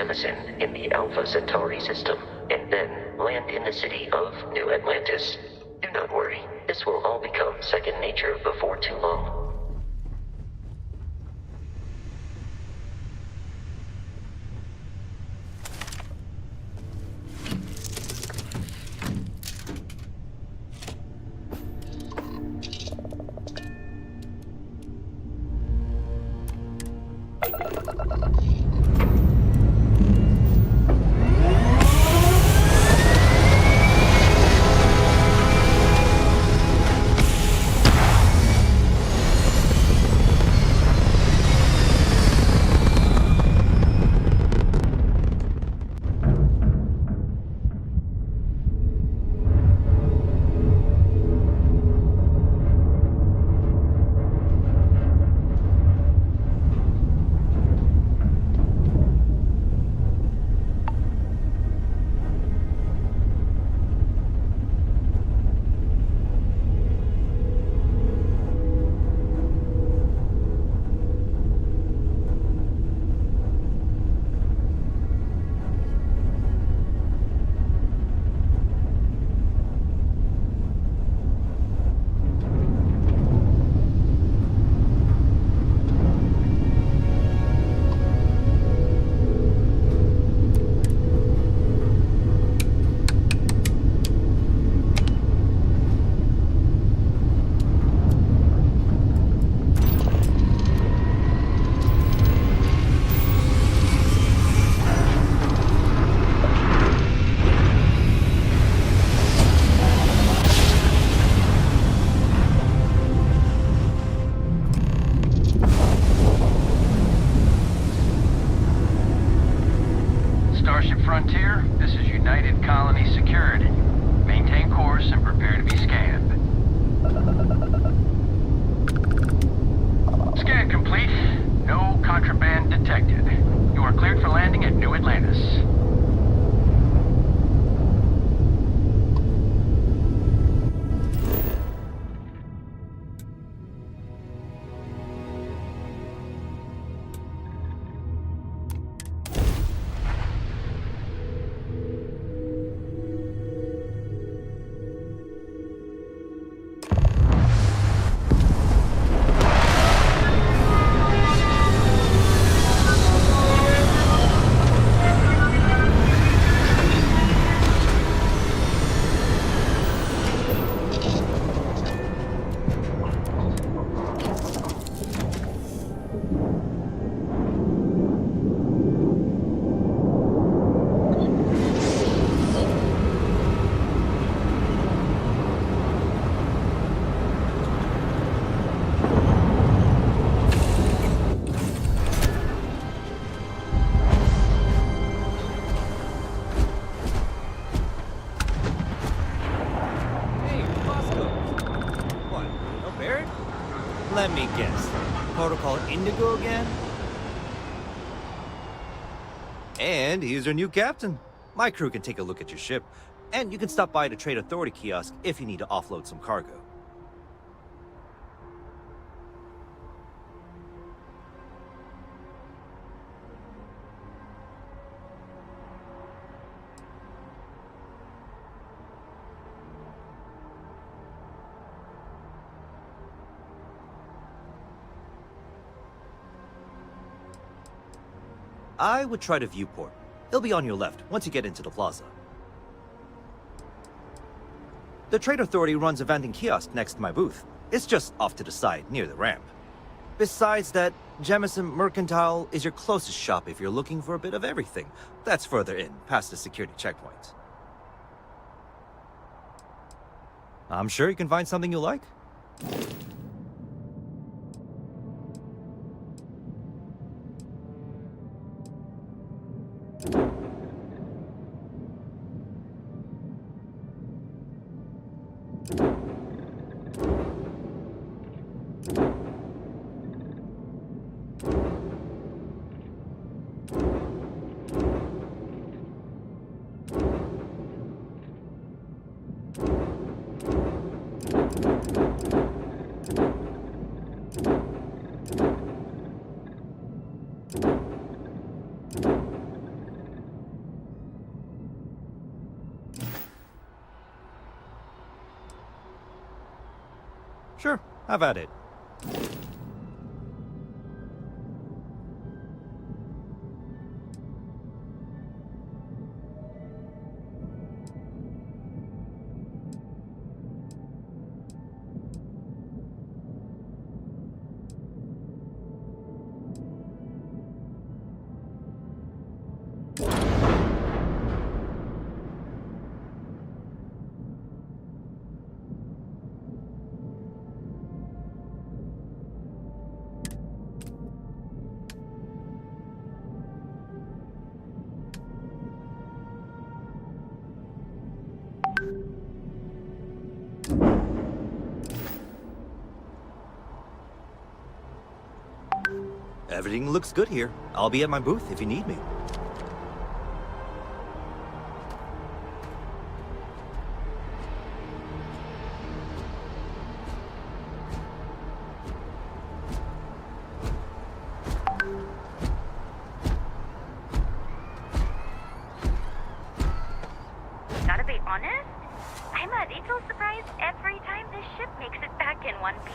[SPEAKER 5] Jemison in the Alpha Centauri system, and then land in the city of New Atlantis. Do not worry, this will all become second nature before too long.
[SPEAKER 7] Let me guess. Protocol Indigo again? And he's your new captain. My crew can take a look at your ship, and you can stop by the Trade Authority kiosk if you need to offload some cargo. I would try the viewport. It'll be on your left once you get into the plaza. The Trade Authority runs a vending kiosk next to my booth. It's just off to the side, near the ramp. Besides that, Jemison Mercantile is your closest shop if you're looking for a bit of everything. That's further in, past the security checkpoint. I'm sure you can find something you like. Sure, have at it. Everything looks good here. I'll be at my booth if you need me.
[SPEAKER 8] Gotta be honest, I'm a little surprised every time this ship makes it back in one piece.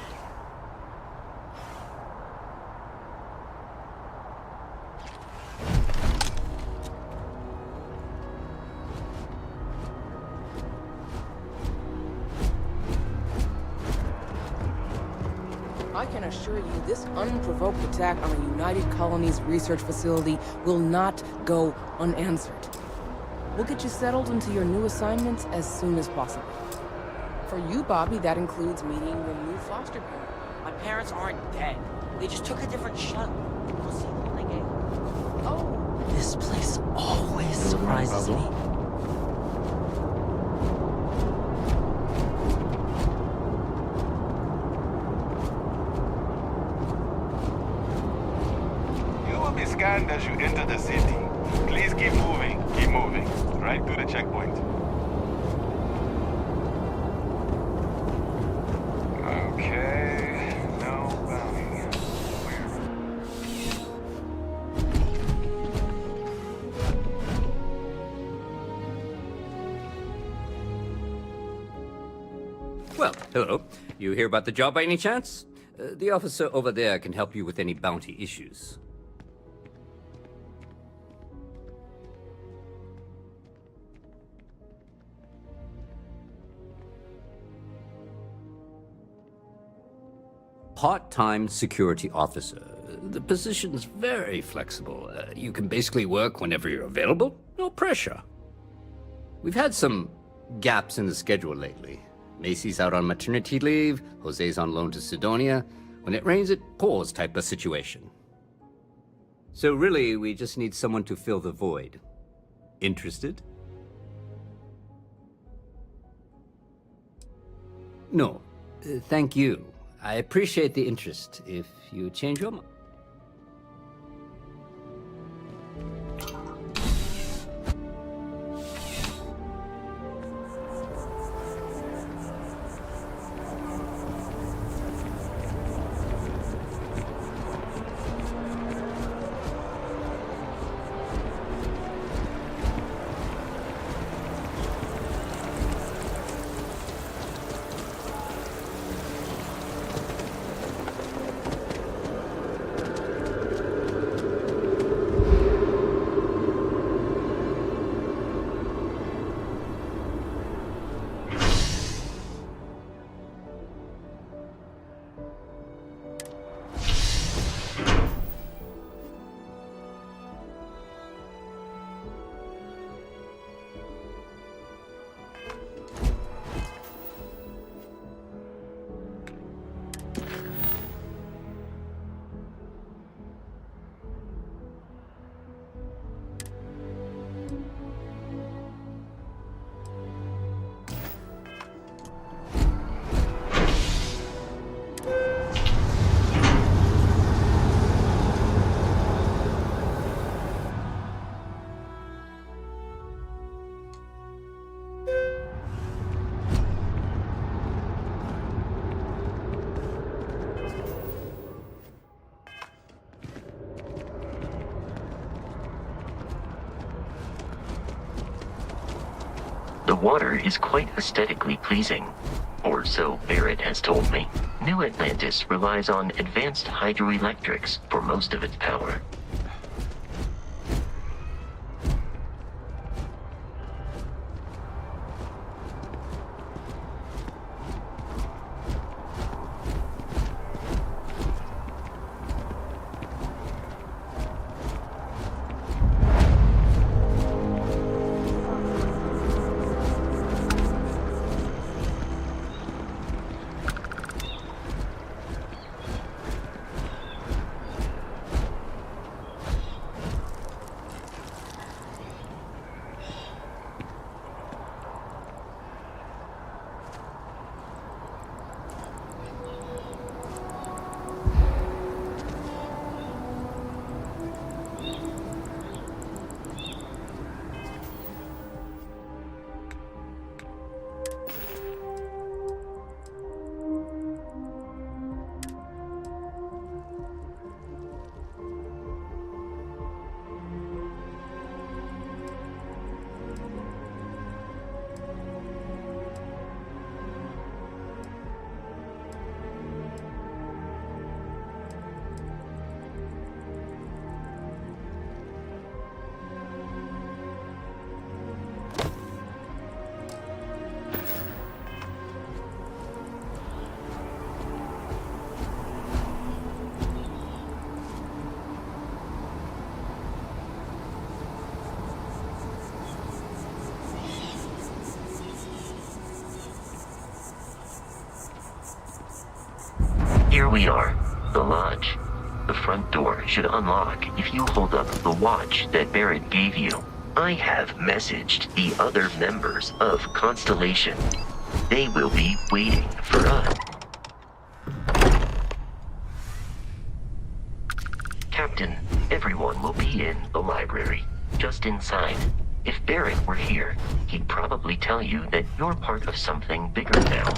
[SPEAKER 9] I can assure you this unprovoked attack on the United Colonies research facility will not go unanswered. We'll get you settled into your new assignments as soon as possible. For you, Bobby, that includes meeting your new foster parent.
[SPEAKER 10] My parents aren't dead. They just took a different shuttle. We'll see them when they get.
[SPEAKER 9] Oh,
[SPEAKER 10] This place always surprises me.
[SPEAKER 11] You will be scanned as you enter the city. Please keep moving, right through the checkpoint. Okay, no bounty.
[SPEAKER 12] Well, hello. You hear about the job by any chance? The officer over there can help you with any bounty issues. Part-time security officer. The position's very flexible. You can basically work whenever you're available. No pressure. We've had some gaps in the schedule lately. Macy's out on maternity leave, Jose's on loan to Sidonia. When it rains, it pours type of situation. So really, we just need someone to fill the void. Interested? No. Thank you. I appreciate the interest. If you change your mind.
[SPEAKER 5] The water is quite aesthetically pleasing, or so Barrett has told me. New Atlantis relies on advanced hydroelectrics for most of its power. Here we are, the lodge. The front door should unlock if you hold up the watch that Barrett gave you. I have messaged the other members of Constellation. They will be waiting for us. Captain, everyone will be in the library, just inside. If Barrett were here, he'd probably tell you that you're part of something bigger now,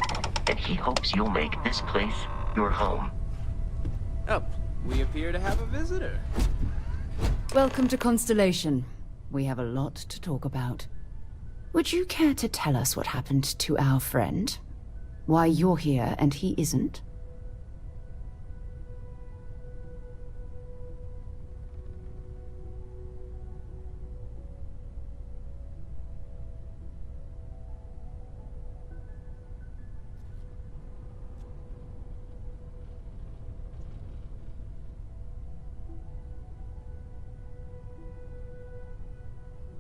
[SPEAKER 5] and he hopes you'll make this place your home.
[SPEAKER 13] Oh, we appear to have a visitor.
[SPEAKER 1] Welcome to Constellation. We have a lot to talk about. Would you care to tell us what happened to our friend? Why you're here and he isn't?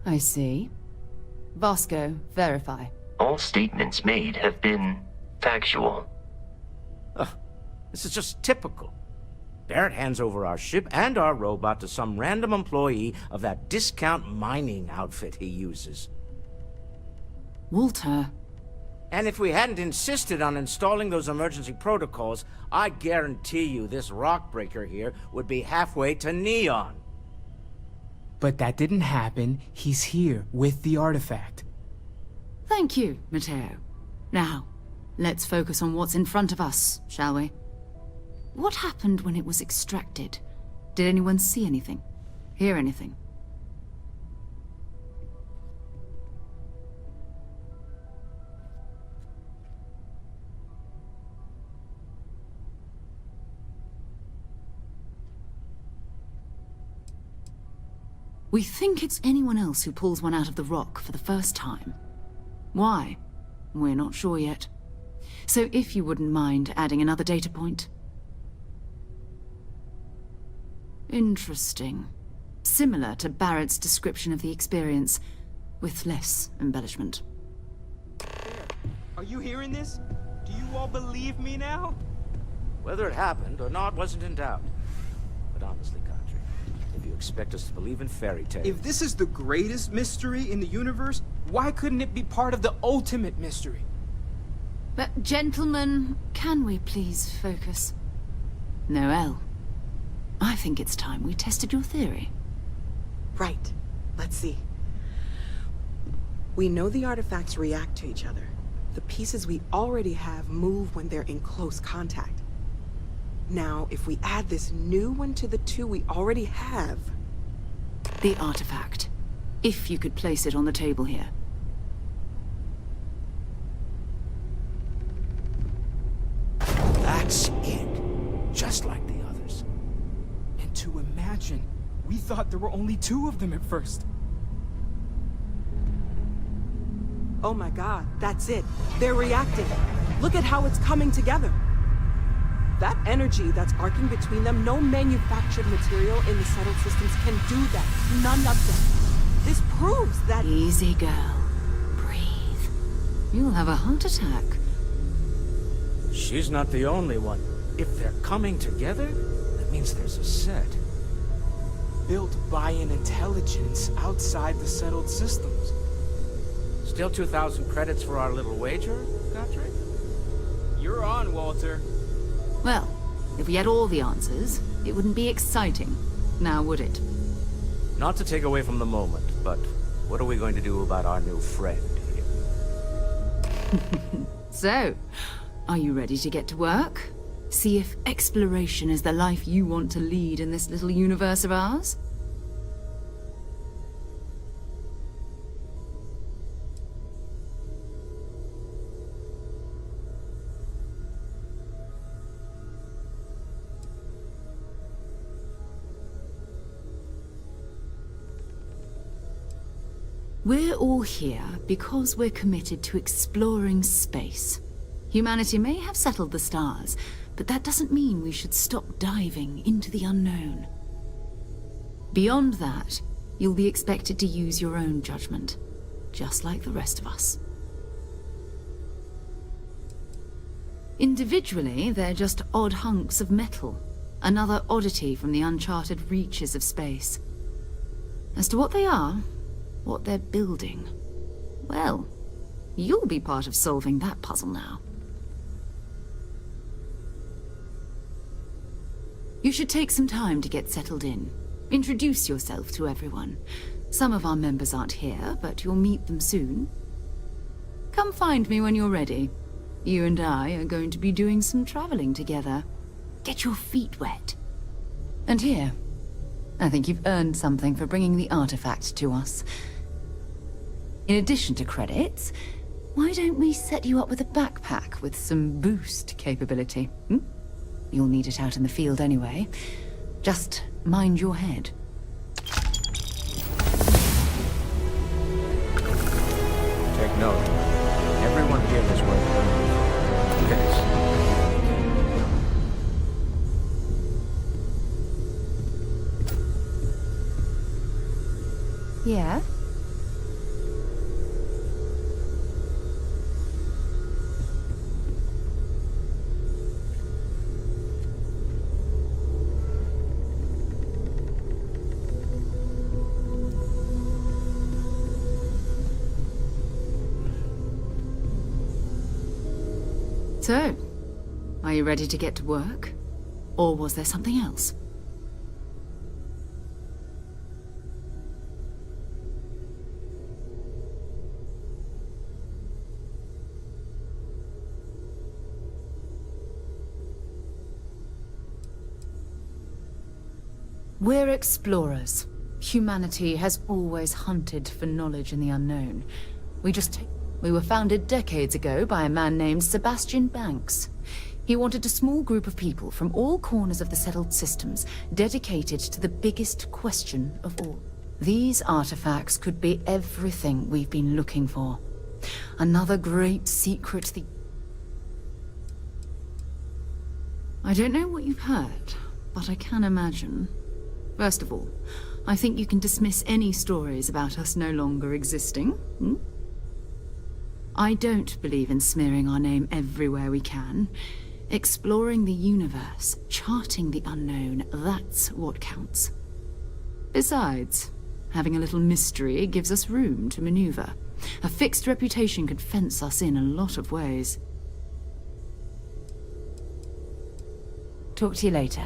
[SPEAKER 1] I see. Vasco, verify.
[SPEAKER 5] All statements made have been factual.
[SPEAKER 10] This is just typical. Barrett hands over our ship and our robot to some random employee of that discount mining outfit he uses.
[SPEAKER 1] Walter.
[SPEAKER 10] And if we hadn't insisted on installing those emergency protocols, I guarantee you this rock breaker here would be halfway to Neon.
[SPEAKER 13] But that didn't happen. He's here with the artifact.
[SPEAKER 1] Thank you, Matteo. Now, let's focus on what's in front of us, shall we? What happened when it was extracted? Did anyone see anything? Hear anything? We think it's anyone else who pulls one out of the rock for the first time. Why? We're not sure yet. So if you wouldn't mind adding another data point. Interesting. Similar to Barrett's description of the experience, with less embellishment.
[SPEAKER 13] Are you hearing this? Do you all believe me now?
[SPEAKER 10] Whether it happened or not wasn't in doubt. But honestly, Country, if you expect us to believe in fairy tales...
[SPEAKER 13] If this is the greatest mystery in the universe, why couldn't it be part of the ultimate mystery?
[SPEAKER 1] But gentlemen, can we please focus? Noel, I think it's time we tested your theory.
[SPEAKER 14] Right. Let's see. We know the artifacts react to each other. The pieces we already have move when they're in close contact. Now, if we add this new one to the two we already have...
[SPEAKER 1] The artifact. If you could place it on the table here.
[SPEAKER 10] That's it. Just like the others.
[SPEAKER 13] And to imagine, we thought there were only 2 of them at first.
[SPEAKER 14] Oh my god, that's it. They're reacting. Look at how it's coming together. That energy that's arcing between them, no manufactured material in the settled systems can do that. None of them. This proves that—
[SPEAKER 15] Easy, girl. Breathe. You'll have a heart attack.
[SPEAKER 10] She's not the only one. If they're coming together, that means there's a set.
[SPEAKER 13] Built by an intelligence outside the settled systems.
[SPEAKER 10] Still 2,000 credits for our little wager, Gottfried?
[SPEAKER 13] You're on, Walter.
[SPEAKER 15] Well, if we had all the answers, it wouldn't be exciting, now would it?
[SPEAKER 10] Not to take away from the moment, but what are we going to do about our new friend here?
[SPEAKER 15] So, are you ready to get to work? See if exploration is the life you want to lead in this little universe of ours? We're all here because we're committed to exploring space. Humanity may have settled the stars, but that doesn't mean we should stop diving into the unknown. Beyond that, you'll be expected to use your own judgment, just like the rest of us. Individually, they're just odd hunks of metal, another oddity from the uncharted reaches of space. As to what they are, what they're building, well, you'll be part of solving that puzzle now. You should take some time to get settled in. Introduce yourself to everyone. Some of our members aren't here, but you'll meet them soon. Come find me when you're ready. You and I are going to be doing some traveling together. Get your feet wet. And here, I think you've earned something for bringing the artifact to us. In addition to credits, why don't we set you up with a backpack with some boost capability? You'll need it out in the field anyway. Just mind your head.
[SPEAKER 10] Take note. Everyone here is worth Look at this.
[SPEAKER 15] Yeah? So, are you ready to get to work? Or was there something else? We're explorers. Humanity has always hunted for knowledge in the unknown. We were founded decades ago by a man named Sebastian Banks. He wanted a small group of people from all corners of the settled systems dedicated to the biggest question of all. These artifacts could be everything we've been looking for. Another great secret I don't know what you've heard, but I can imagine. First of all, I think you can dismiss any stories about us no longer existing. I don't believe in smearing our name everywhere we can. Exploring the universe, charting the unknown, that's what counts. Besides, having a little mystery gives us room to maneuver. A fixed reputation could fence us in a lot of ways. Talk to you later.